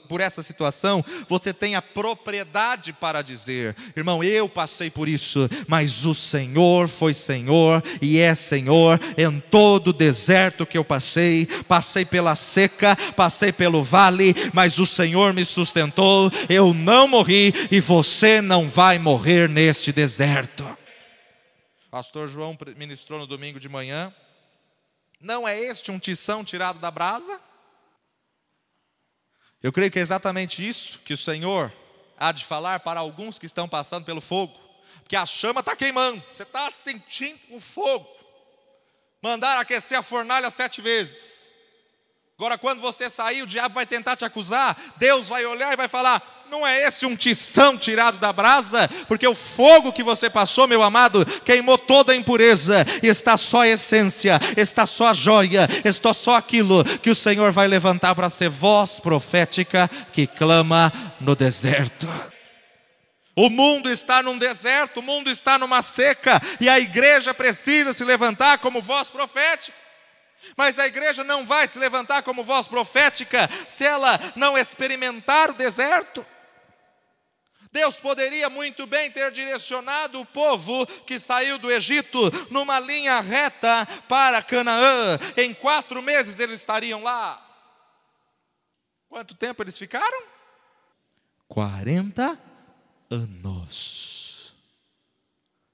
por essa situação, você tenha propriedade para dizer: irmão, eu passei por isso, mas o Senhor foi Senhor e é Senhor em todo o deserto que eu passei. Passei pela seca, passei pelo vale, mas o Senhor me sustentou. Eu não morri e você não vai morrer neste deserto. Pastor João ministrou no domingo de manhã. Não é este um tição tirado da brasa? Eu creio que é exatamente isso que o Senhor há de falar para alguns que estão passando pelo fogo. Porque a chama está queimando, você está sentindo o fogo. Mandaram aquecer a fornalha 7 vezes. Agora quando você sair, o diabo vai tentar te acusar. Deus vai olhar e vai falar: não é esse um tição tirado da brasa? Porque o fogo que você passou, meu amado, queimou toda a impureza. E está só a essência, está só a joia, está só aquilo que o Senhor vai levantar para ser voz profética que clama no deserto. O mundo está num deserto, o mundo está numa seca, e a igreja precisa se levantar como voz profética. Mas a igreja não vai se levantar como voz profética se ela não experimentar o deserto. Deus poderia muito bem ter direcionado o povo que saiu do Egito numa linha reta para Canaã. Em 4 meses eles estariam lá. Quanto tempo eles ficaram? 40 anos.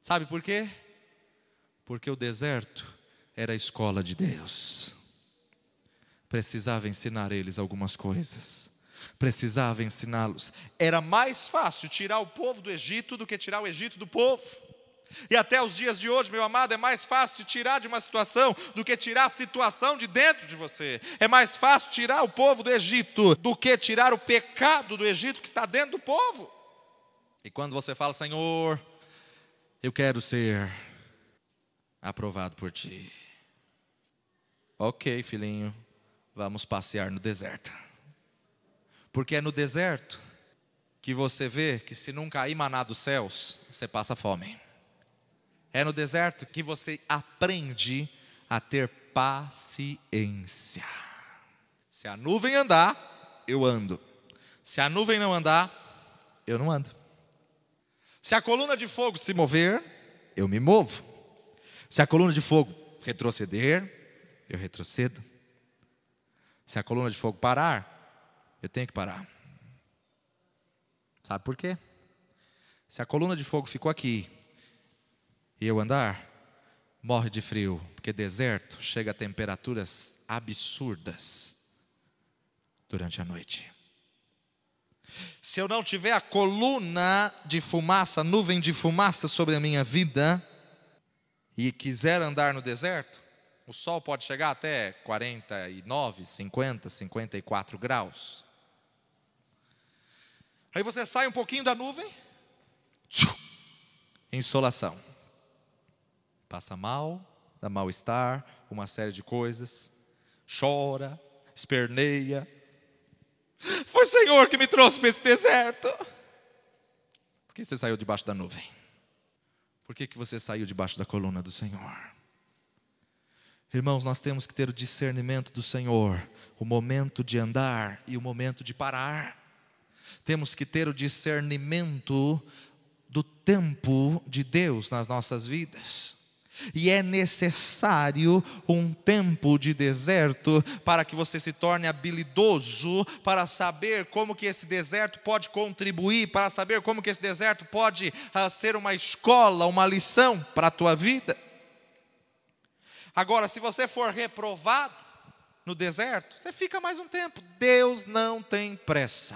Sabe por quê? Porque o deserto era a escola de Deus. Precisava ensinar eles algumas coisas. Precisava ensiná-los. Era mais fácil tirar o povo do Egito do que tirar o Egito do povo. E até os dias de hoje, meu amado, é mais fácil te tirar de uma situação do que tirar a situação de dentro de você. É mais fácil tirar o povo do Egito do que tirar o pecado do Egito que está dentro do povo. E quando você fala: Senhor, eu quero ser aprovado por Ti. Ok, filhinho, vamos passear no deserto. Porque é no deserto que você vê que se não cair maná dos céus, você passa fome. É no deserto que você aprende a ter paciência. Se a nuvem andar, eu ando. Se a nuvem não andar, eu não ando. Se a coluna de fogo se mover, eu me movo. Se a coluna de fogo retroceder, eu retrocedo. Se a coluna de fogo parar, eu tenho que parar. Sabe por quê? Se a coluna de fogo ficou aqui e eu andar, morre de frio. Porque deserto chega a temperaturas absurdas durante a noite. Se eu não tiver a coluna de fumaça, nuvem de fumaça sobre a minha vida, e quiser andar no deserto, o sol pode chegar até 49, 50, 54 graus. Aí você sai um pouquinho da nuvem, insolação. Passa mal, dá mal-estar, uma série de coisas. Chora, esperneia. Foi o Senhor que me trouxe para esse deserto. Por que você saiu debaixo da nuvem? Por que você saiu debaixo da coluna do Senhor? Irmãos, nós temos que ter o discernimento do Senhor, o momento de andar e o momento de parar. Temos que ter o discernimento do tempo de Deus nas nossas vidas. E é necessário um tempo de deserto para que você se torne habilidoso para saber como que esse deserto pode contribuir, para saber como que esse deserto pode ser uma escola, uma lição para a tua vida. Agora, se você for reprovado no deserto, você fica mais um tempo. Deus não tem pressa.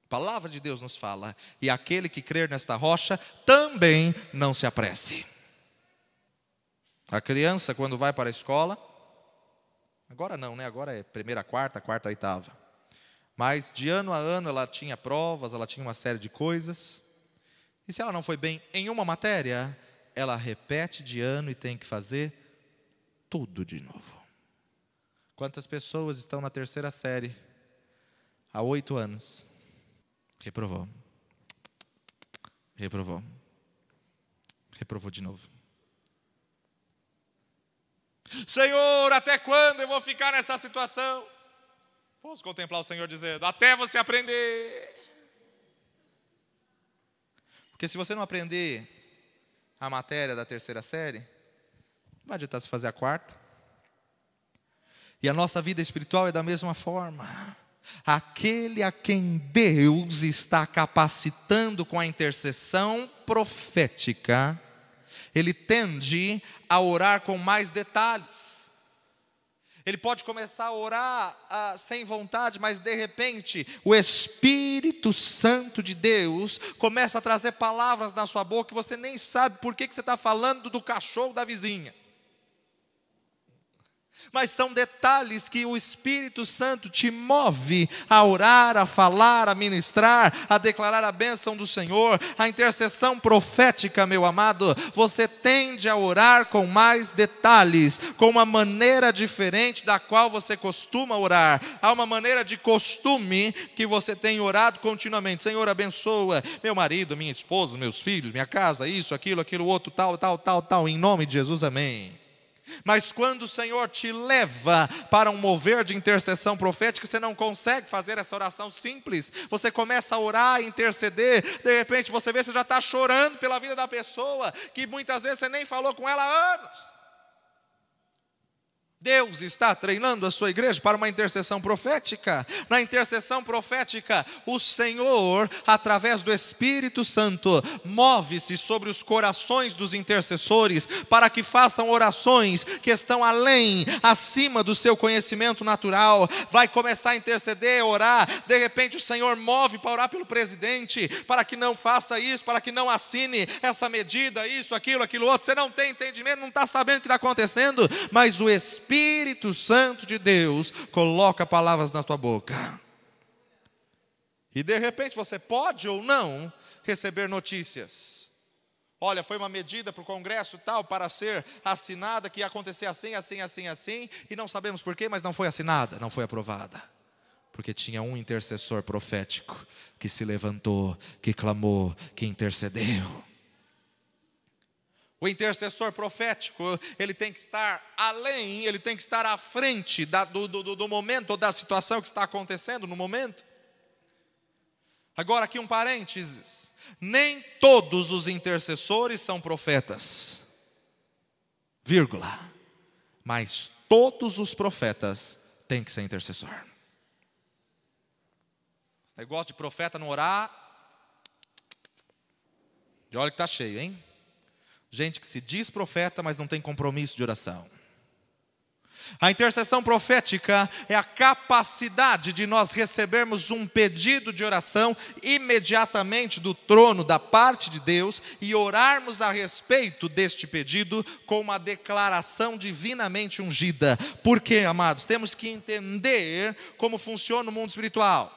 A palavra de Deus nos fala: e aquele que crer nesta rocha também não se apresse. A criança, quando vai para a escola, agora não, né? Agora é 1ª, 4ª, 4ª, 8ª. Mas de ano a ano ela tinha provas, ela tinha uma série de coisas. E se ela não foi bem em uma matéria, ela repete de ano e tem que fazer tudo de novo. Quantas pessoas estão na 3ª série há 8 anos? Reprovou. Reprovou. Reprovou de novo. Senhor, até quando eu vou ficar nessa situação? Posso contemplar o Senhor dizendo, até você aprender. Porque se você não aprender a matéria da terceira série, não vai adiantar se fazer a quarta. E a nossa vida espiritual é da mesma forma. Aquele a quem Deus está capacitando com a intercessão profética, ele tende a orar com mais detalhes. Ele pode começar a orar sem vontade, mas de repente o Espírito Santo de Deus começa a trazer palavras na sua boca que você nem sabe por que você está falando do cachorro da vizinha. Mas são detalhes que o Espírito Santo te move a orar, a falar, a ministrar, a declarar a bênção do Senhor. A intercessão profética, meu amado, você tende a orar com mais detalhes, com uma maneira diferente da qual você costuma orar. Há uma maneira de costume que você tem orado continuamente. Senhor, abençoa meu marido, minha esposa, meus filhos, minha casa, isso, aquilo outro, tal, em nome de Jesus, amém. Mas quando o Senhor te leva para um mover de intercessão profética, você não consegue fazer essa oração simples. Você começa a orar, a interceder, de repente você vê que você já está chorando pela vida da pessoa, que muitas vezes você nem falou com ela há anos. Deus está treinando a sua igreja para uma intercessão profética. Na intercessão profética, o Senhor, através do Espírito Santo, move-se sobre os corações dos intercessores para que façam orações que estão além, acima do seu conhecimento natural. Vai começar a interceder, orar. De repente o Senhor move para orar pelo presidente, para que não faça isso, para que não assine essa medida, isso, aquilo outro. Você não tem entendimento, não está sabendo o que está acontecendo, mas o Espírito Santo de Deus coloca palavras na tua boca. E de repente você pode ou não receber notícias. Olha, foi uma medida para o Congresso tal, para ser assinada, que ia acontecer assim, e não sabemos porquê, mas não foi assinada, não foi aprovada. Porque tinha um intercessor profético que se levantou, que clamou, que intercedeu. O intercessor profético, ele tem que estar além, ele tem que estar à frente do momento ou da situação que está acontecendo no momento. Agora aqui um parênteses, nem todos os intercessores são profetas, vírgula, mas todos os profetas têm que ser intercessor. Esse negócio de profeta não orar, e olha que está cheio, hein? Gente que se diz profeta, mas não tem compromisso de oração. A intercessão profética é a capacidade de nós recebermos um pedido de oração imediatamente do trono da parte de Deus e orarmos a respeito deste pedido com uma declaração divinamente ungida. Por quê, amados? Temos que entender como funciona o mundo espiritual.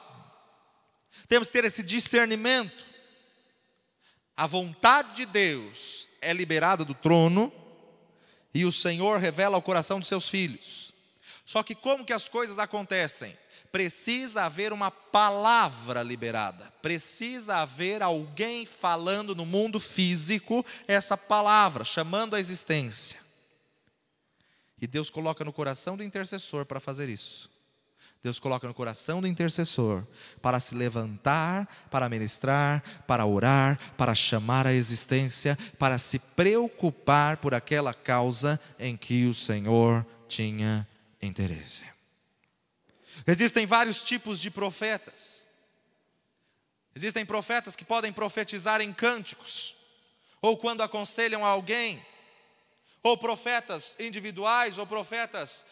Temos que ter esse discernimento. A vontade de Deus é liberada do trono e o Senhor revela ao coração dos seus filhos. Só que como que as coisas acontecem? Precisa haver uma palavra liberada. Precisa haver alguém falando no mundo físico essa palavra, chamando a existência. E Deus coloca no coração do intercessor para fazer isso. Deus coloca no coração do intercessor para se levantar, para ministrar, para orar, para chamar a existência, para se preocupar por aquela causa em que o Senhor tinha interesse. Existem vários tipos de profetas. Existem profetas que podem profetizar em cânticos, ou quando aconselham alguém, ou profetas individuais, ou profetas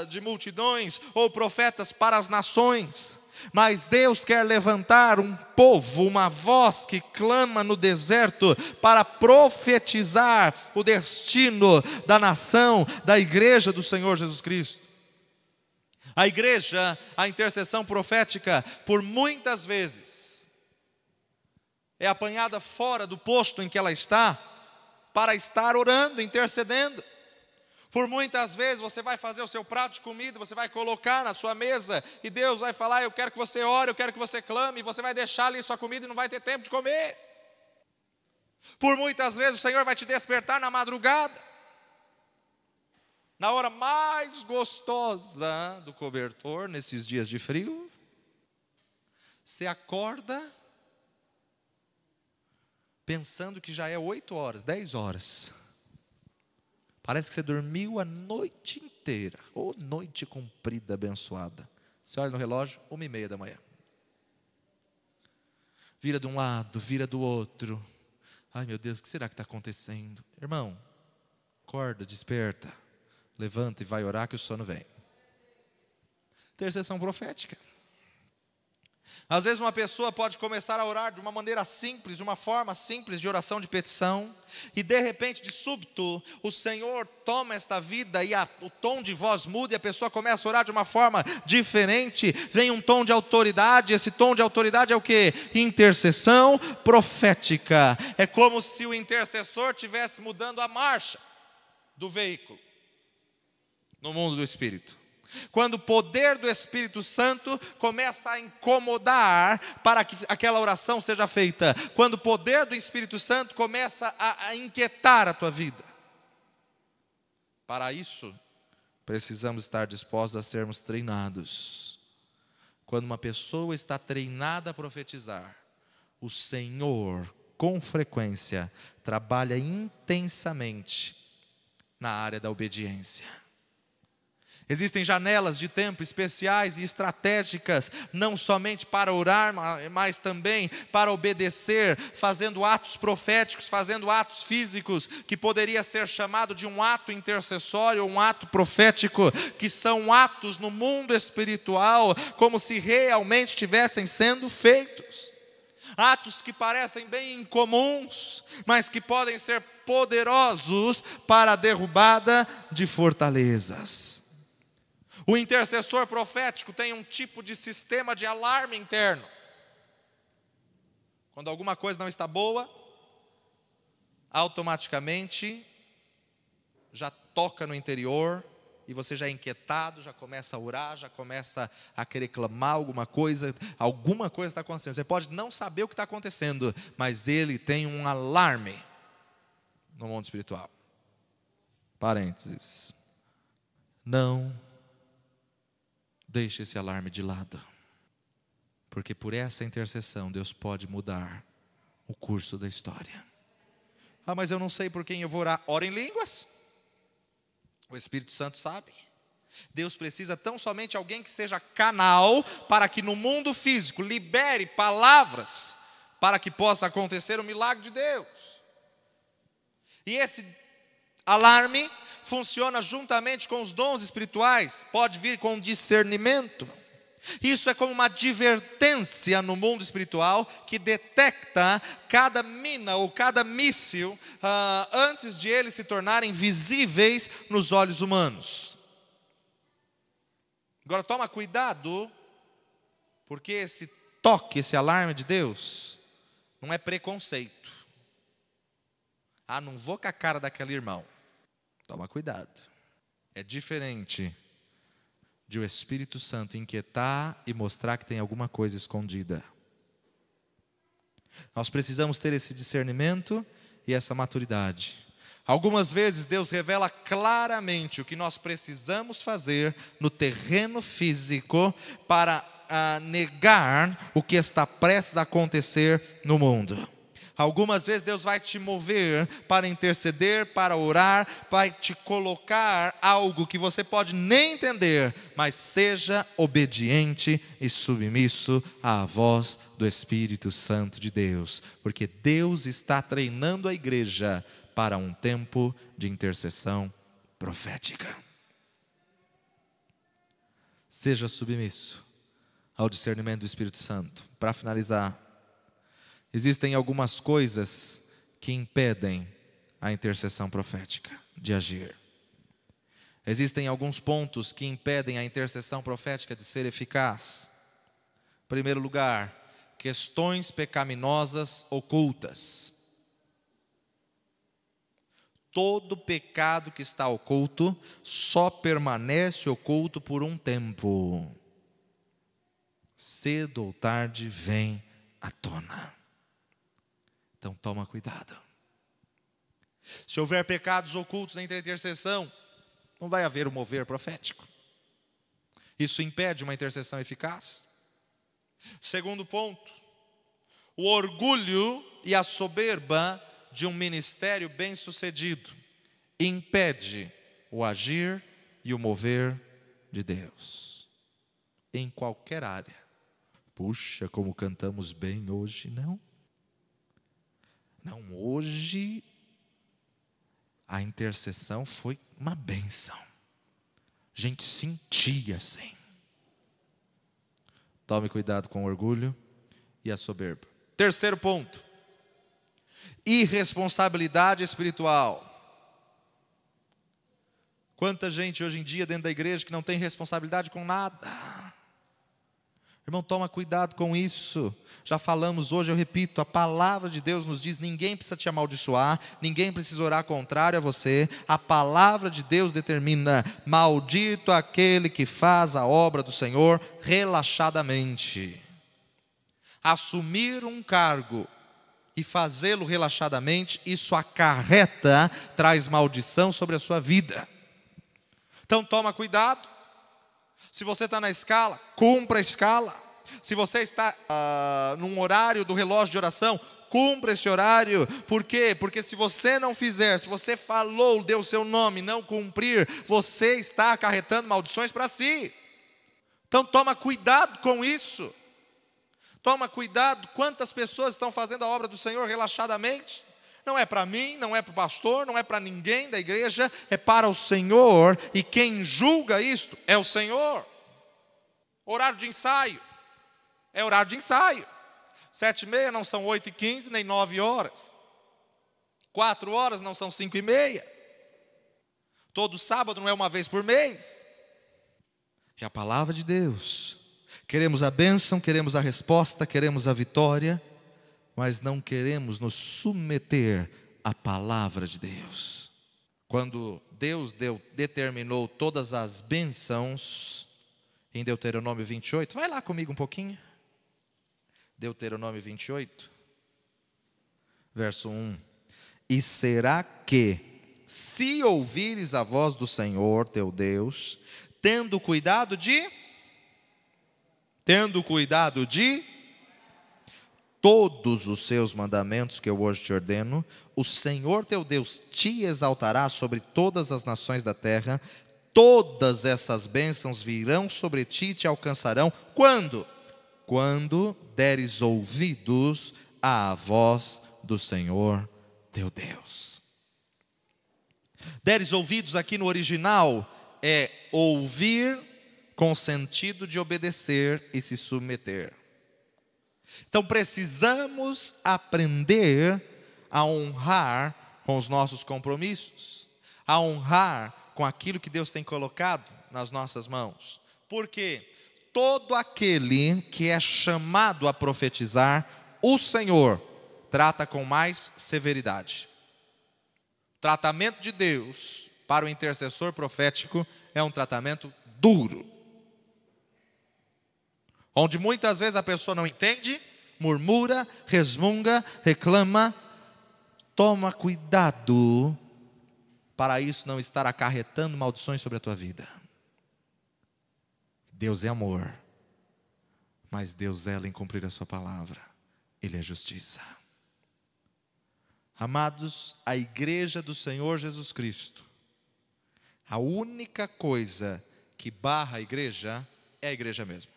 de multidões, ou profetas para as nações. Mas Deus quer levantar um povo, uma voz que clama no deserto para profetizar o destino da nação, da igreja do Senhor Jesus Cristo. A igreja, a intercessão profética, por muitas vezes, é apanhada fora do posto em que ela está, para estar orando, intercedendo. Por muitas vezes você vai fazer o seu prato de comida, você vai colocar na sua mesa, e Deus vai falar, eu quero que você ore, eu quero que você clame, e você vai deixar ali sua comida e não vai ter tempo de comer. Por muitas vezes o Senhor vai te despertar na madrugada. na hora mais gostosa do cobertor, nesses dias de frio, você acorda pensando que já é 8 horas, 10 horas. Parece que você dormiu a noite inteira. Ô, noite comprida, abençoada. Você olha no relógio, 1h30 da manhã. Vira de um lado, vira do outro. Ai, meu Deus, o que será que está acontecendo? Irmão, acorda, desperta. Levanta e vai orar que o sono vem. Intercessão profética. Às vezes uma pessoa pode começar a orar de uma maneira simples, de uma forma simples de oração de petição, e de repente, de súbito, o Senhor toma esta vida e o tom de voz muda e a pessoa começa a orar de uma forma diferente, vem um tom de autoridade. Esse tom de autoridade é o quê? Intercessão profética. É como se o intercessor estivesse mudando a marcha do veículo no mundo do Espírito. Quando o poder do Espírito Santo começa a incomodar para que aquela oração seja feita. Quando o poder do Espírito Santo começa a inquietar a tua vida. Para isso, precisamos estar dispostos a sermos treinados. Quando uma pessoa está treinada a profetizar, o Senhor, com frequência, trabalha intensamente na área da obediência. Existem janelas de tempo especiais e estratégicas, não somente para orar, mas também para obedecer, fazendo atos proféticos, fazendo atos físicos, que poderia ser chamado de um ato intercessório, um ato profético, que são atos no mundo espiritual, como se realmente estivessem sendo feitos. Atos que parecem bem incomuns, mas que podem ser poderosos para a derrubada de fortalezas. O intercessor profético tem um tipo de sistema de alarme interno. Quando alguma coisa não está boa, automaticamente já toca no interior e você já é inquietado, já começa a orar, já começa a querer clamar alguma coisa está acontecendo. Você pode não saber o que está acontecendo, mas ele tem um alarme no mundo espiritual. Parênteses. Não deixe esse alarme de lado, porque por essa intercessão Deus pode mudar o curso da história. Ah, mas eu não sei por quem eu vou orar. Ora em línguas. O Espírito Santo sabe. Deus precisa tão somente alguém que seja canal para que no mundo físico libere palavras para que possa acontecer o milagre de Deus. E esse alarme funciona juntamente com os dons espirituais, pode vir com discernimento. Isso é como uma advertência no mundo espiritual que detecta cada mina ou cada míssil antes de eles se tornarem visíveis nos olhos humanos. Agora toma cuidado, porque esse toque, esse alarme de Deus, não é preconceito. Ah, não vou com a cara daquele irmão. Toma cuidado. É diferente de o Espírito Santo inquietar e mostrar que tem alguma coisa escondida. Nós precisamos ter esse discernimento e essa maturidade. Algumas vezes Deus revela claramente o que nós precisamos fazer no terreno físico para negar o que está prestes a acontecer no mundo. Algumas vezes Deus vai te mover para interceder, para orar, vai te colocar algo que você pode nem entender, mas seja obediente e submisso à voz do Espírito Santo de Deus, porque Deus está treinando a igreja para um tempo de intercessão profética. Seja submisso ao discernimento do Espírito Santo. Para finalizar, existem algumas coisas que impedem a intercessão profética de agir. Existem alguns pontos que impedem a intercessão profética de ser eficaz. Em primeiro lugar, questões pecaminosas ocultas. Todo pecado que está oculto só permanece oculto por um tempo. Cedo ou tarde vem à tona. Então toma cuidado. Se houver pecados ocultos entre a intercessão, não vai haver o mover profético. Isso impede uma intercessão eficaz. Segundo ponto, o orgulho e a soberba de um ministério bem-sucedido impede o agir e o mover de Deus, em qualquer área. Puxa, como cantamos bem hoje, não? Não, hoje a intercessão foi uma bênção. A gente sentia assim. Tome cuidado com o orgulho e a soberba. Terceiro ponto, irresponsabilidade espiritual. Quanta gente hoje em dia dentro da igreja que não tem responsabilidade com nada. Irmão, toma cuidado com isso. Já falamos hoje, eu repito, a palavra de Deus nos diz, ninguém precisa te amaldiçoar, ninguém precisa orar contrário a você. A palavra de Deus determina, maldito aquele que faz a obra do Senhor relaxadamente. Assumir um cargo e fazê-lo relaxadamente, isso acarreta, traz maldição sobre a sua vida. Então toma cuidado. Se você está na escala, cumpra a escala. Se você está num horário do relógio de oração, cumpra esse horário. Por quê? Porque se você não fizer, se você falou, deu o seu nome, não cumprir, você está acarretando maldições para si. Então toma cuidado com isso. Toma cuidado, quantas pessoas estão fazendo a obra do Senhor relaxadamente? Não é para mim, não é para o pastor, não é para ninguém da igreja, é para o Senhor, e quem julga isto é o Senhor. Horário de ensaio, é horário de ensaio. 7h30 não são 8h15, nem 9 horas. 4 horas não são 5h30. Todo sábado não é uma vez por mês. É a palavra de Deus. Queremos a bênção, queremos a resposta, queremos a vitória, mas não queremos nos submeter à palavra de Deus. Quando Deus determinou todas as bênçãos, em Deuteronômio 28, vai lá comigo um pouquinho. Deuteronômio 28, verso 1. E será que, se ouvires a voz do Senhor teu Deus, tendo cuidado de todos os seus mandamentos que eu hoje te ordeno, o Senhor teu Deus te exaltará sobre todas as nações da terra, todas essas bênçãos virão sobre ti e te alcançarão. Quando? Quando deres ouvidos à voz do Senhor teu Deus. Deres ouvidos aqui no original é ouvir com sentido de obedecer e se submeter. Então precisamos aprender a honrar com os nossos compromissos, a honrar com aquilo que Deus tem colocado nas nossas mãos. Porque todo aquele que é chamado a profetizar, o Senhor trata com mais severidade. O tratamento de Deus para o intercessor profético é um tratamento duro, onde muitas vezes a pessoa não entende, murmura, resmunga, reclama. Toma cuidado para isso não estar acarretando maldições sobre a tua vida. Deus é amor, mas Deus zela em cumprir a sua palavra. Ele é justiça. Amados, a igreja do Senhor Jesus Cristo, a única coisa que barra a igreja é a igreja mesmo.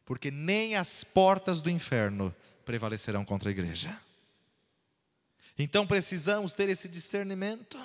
Porque nem as portas do inferno prevalecerão contra a igreja. Então precisamos ter esse discernimento.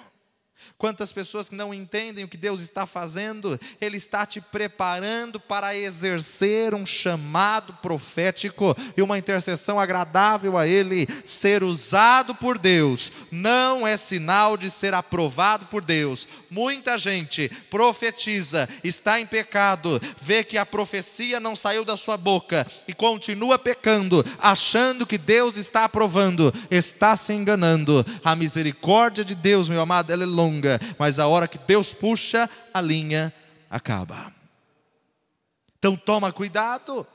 Quantas pessoas que não entendem o que Deus está fazendo, Ele está te preparando para exercer um chamado profético e uma intercessão agradável a Ele. Ser usado por Deus não é sinal de ser aprovado por Deus. Muita gente profetiza, está em pecado, vê que a profecia não saiu da sua boca e continua pecando, achando que Deus está aprovando, está se enganando. A misericórdia de Deus, meu amado, ela é longa, mas a hora que Deus puxa, a linha acaba. Então toma cuidado,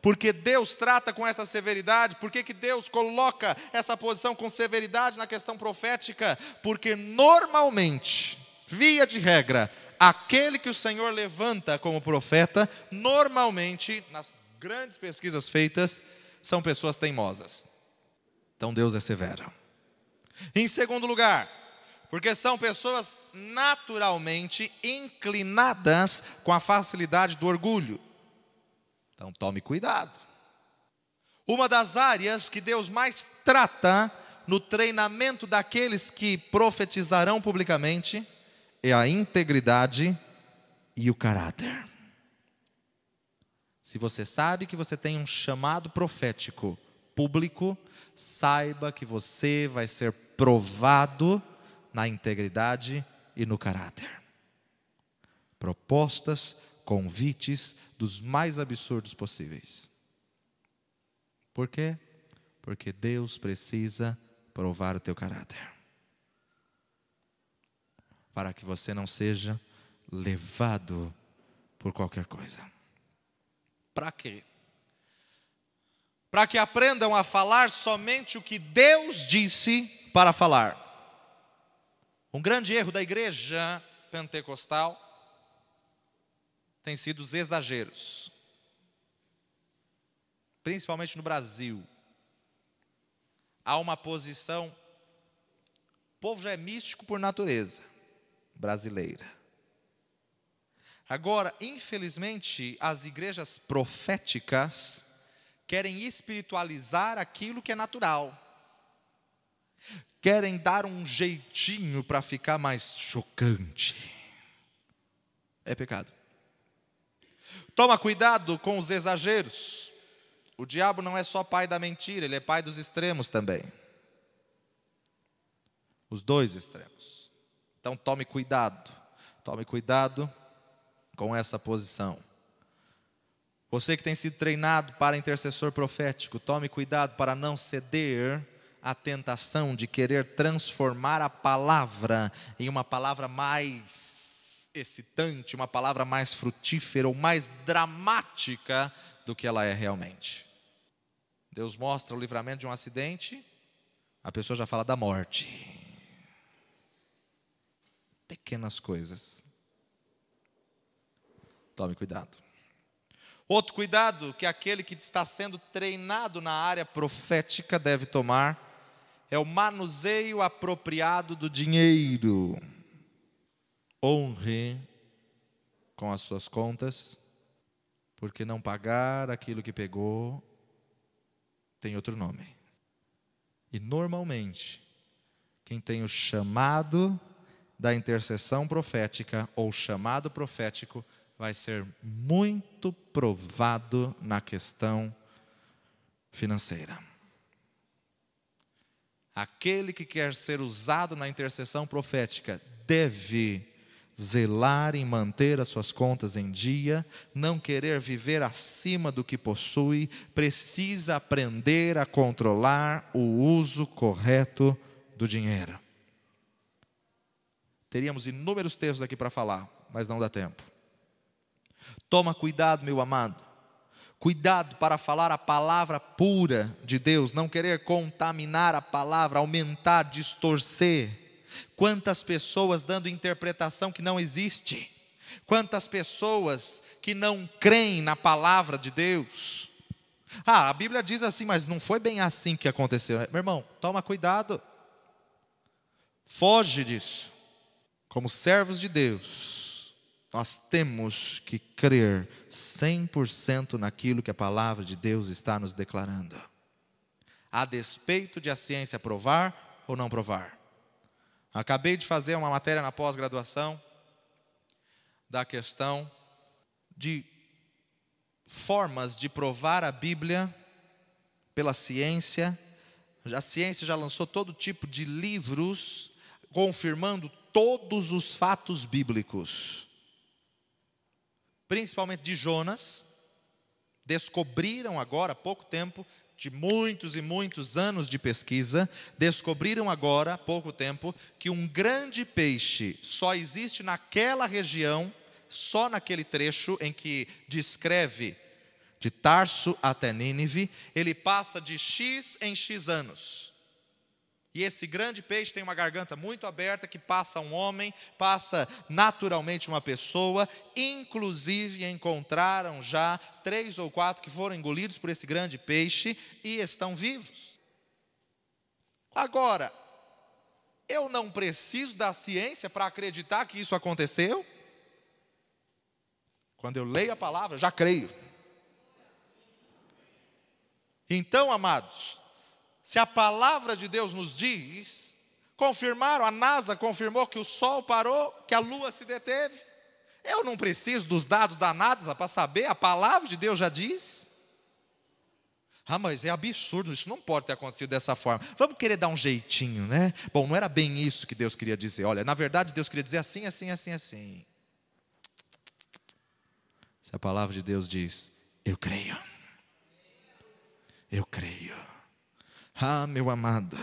porque Deus trata com essa severidade. Por que Deus coloca essa posição com severidade na questão profética? Porque normalmente, via de regra, aquele que o Senhor levanta como profeta, normalmente, nas grandes pesquisas feitas, são pessoas teimosas. Então Deus é severo. Em segundo lugar, porque são pessoas naturalmente inclinadas com a facilidade do orgulho. Então tome cuidado. Uma das áreas que Deus mais trata no treinamento daqueles que profetizarão publicamente é a integridade e o caráter. Se você sabe que você tem um chamado profético público, saiba que você vai ser provado na integridade e no caráter. Propostas, convites dos mais absurdos possíveis. Por quê? Porque Deus precisa provar o teu caráter, para que você não seja levado por qualquer coisa. Para quê? Para que aprendam a falar somente o que Deus disse para falar. Um grande erro da igreja pentecostal tem sido os exageros, principalmente no Brasil. Há uma posição, o povo já é místico por natureza brasileira. Agora, infelizmente, as igrejas proféticas querem espiritualizar aquilo que é natural. Querem dar um jeitinho para ficar mais chocante. É pecado. Toma cuidado com os exageros. O diabo não é só pai da mentira, ele é pai dos extremos também. Os dois extremos. Então tome cuidado com essa posição. Você que tem sido treinado para intercessor profético, tome cuidado para não ceder à tentação de querer transformar a palavra em uma palavra mais excitante, uma palavra mais frutífera ou mais dramática do que ela é realmente. Deus mostra o livramento de um acidente, a pessoa já fala da morte. Pequenas coisas. Tome cuidado. Outro cuidado que aquele que está sendo treinado na área profética deve tomar é o manuseio apropriado do dinheiro. Honre com as suas contas, porque não pagar aquilo que pegou tem outro nome. E normalmente, quem tem o chamado da intercessão profética ou chamado profético vai ser muito provado na questão financeira. Aquele que quer ser usado na intercessão profética deve zelar em manter as suas contas em dia, não querer viver acima do que possui, precisa aprender a controlar o uso correto do dinheiro. Teríamos inúmeros textos aqui para falar, mas não dá tempo. Toma cuidado, meu amado. Cuidado para falar a palavra pura de Deus, não querer contaminar a palavra, aumentar, distorcer. Quantas pessoas dando interpretação que não existe. Quantas pessoas que não creem na palavra de Deus. A Bíblia diz assim, mas não foi bem assim que aconteceu. Meu irmão, toma cuidado. Foge disso. Como servos de Deus, nós temos que crer 100% naquilo que a palavra de Deus está nos declarando. A despeito de a ciência provar ou não provar. Acabei de fazer uma matéria na pós-graduação da questão de formas de provar a Bíblia pela ciência. A ciência já lançou todo tipo de livros confirmando todos os fatos bíblicos. Principalmente de Jonas. Descobriram agora, há pouco tempo, de muitos e muitos anos de pesquisa, descobriram agora, há pouco tempo, que um grande peixe só existe naquela região, só naquele trecho em que descreve de Tarso até Nínive, ele passa de X em X anos. E esse grande peixe tem uma garganta muito aberta que passa um homem, passa naturalmente uma pessoa. Inclusive encontraram já 3 ou 4 que foram engolidos por esse grande peixe e estão vivos. Agora, eu não preciso da ciência para acreditar que isso aconteceu. Quando eu leio a palavra, eu já creio. Então, amados, se a palavra de Deus nos diz, confirmaram, a NASA confirmou que o sol parou, que a lua se deteve. Eu não preciso dos dados da NASA para saber, a palavra de Deus já diz. Mas é absurdo, isso não pode ter acontecido dessa forma. Vamos querer dar um jeitinho, né? Bom, não era bem isso que Deus queria dizer. Olha, na verdade Deus queria dizer assim, assim, assim, assim. Se a palavra de Deus diz, eu creio. Eu creio. Meu amado,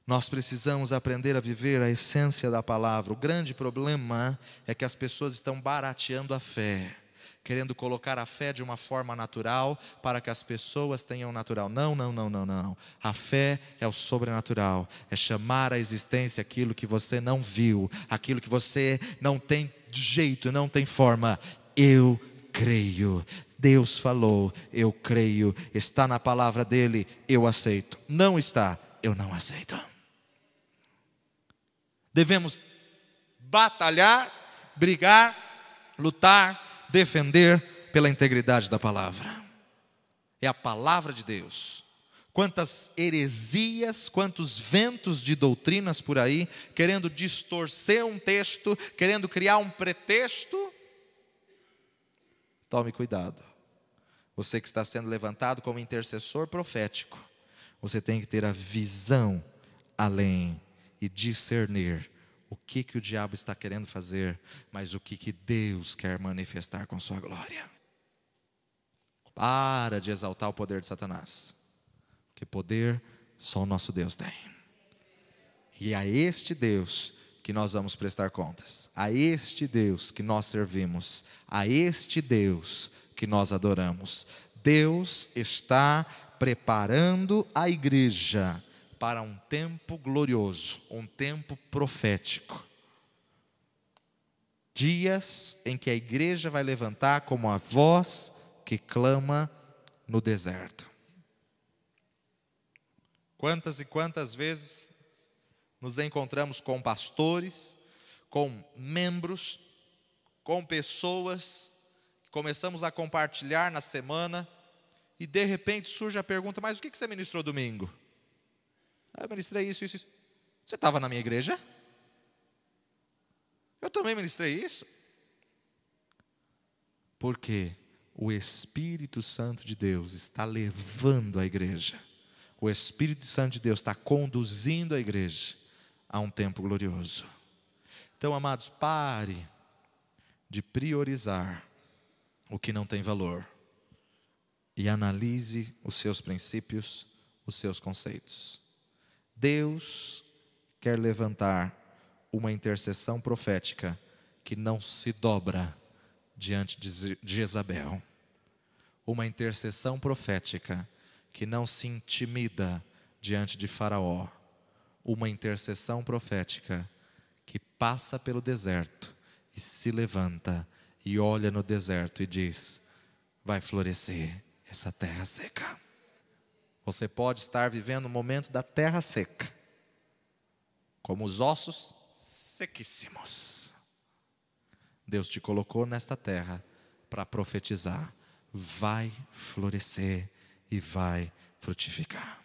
nós precisamos aprender a viver a essência da palavra. O grande problema é que as pessoas estão barateando a fé, querendo colocar a fé de uma forma natural para que as pessoas tenham natural. Não, não, não, não, não. A fé é o sobrenatural, é chamar à existência aquilo que você não viu, aquilo que você não tem jeito, não tem forma. Eu creio. Deus falou, eu creio. Está na palavra dele, eu aceito. Não está, eu não aceito. Devemos batalhar, brigar, lutar, defender pela integridade da palavra. É a palavra de Deus. Quantas heresias, quantos ventos de doutrinas por aí, querendo distorcer um texto, querendo criar um pretexto. Tome cuidado. Você que está sendo levantado como intercessor profético, você tem que ter a visão além e discernir o que o diabo está querendo fazer, mas o que Deus quer manifestar com sua glória. Para de exaltar o poder de Satanás, porque poder só o nosso Deus tem. E a este Deus que nós vamos prestar contas, a este Deus que nós servimos, a este Deus que nós adoramos. Deus está preparando a igreja para um tempo glorioso, um tempo profético. Dias em que a igreja vai levantar como a voz que clama no deserto. Quantas e quantas vezes nos encontramos com pastores, com membros, com pessoas, começamos a compartilhar na semana, e de repente surge a pergunta, mas o que você ministrou domingo? Eu ministrei isso. Você estava na minha igreja? Eu também ministrei isso. Porque o Espírito Santo de Deus está levando a igreja. O Espírito Santo de Deus está conduzindo a igreja a um tempo glorioso. Então, amados, pare de priorizar o que não tem valor e analise os seus princípios, os seus conceitos. Deus quer levantar uma intercessão profética que não se dobra diante de Jezabel. Uma intercessão profética que não se intimida diante de Faraó. Uma intercessão profética que passa pelo deserto e se levanta e olha no deserto e diz, vai florescer essa terra seca. Você pode estar vivendo um momento da terra seca, como os ossos sequíssimos. Deus te colocou nesta terra para profetizar, vai florescer e vai frutificar.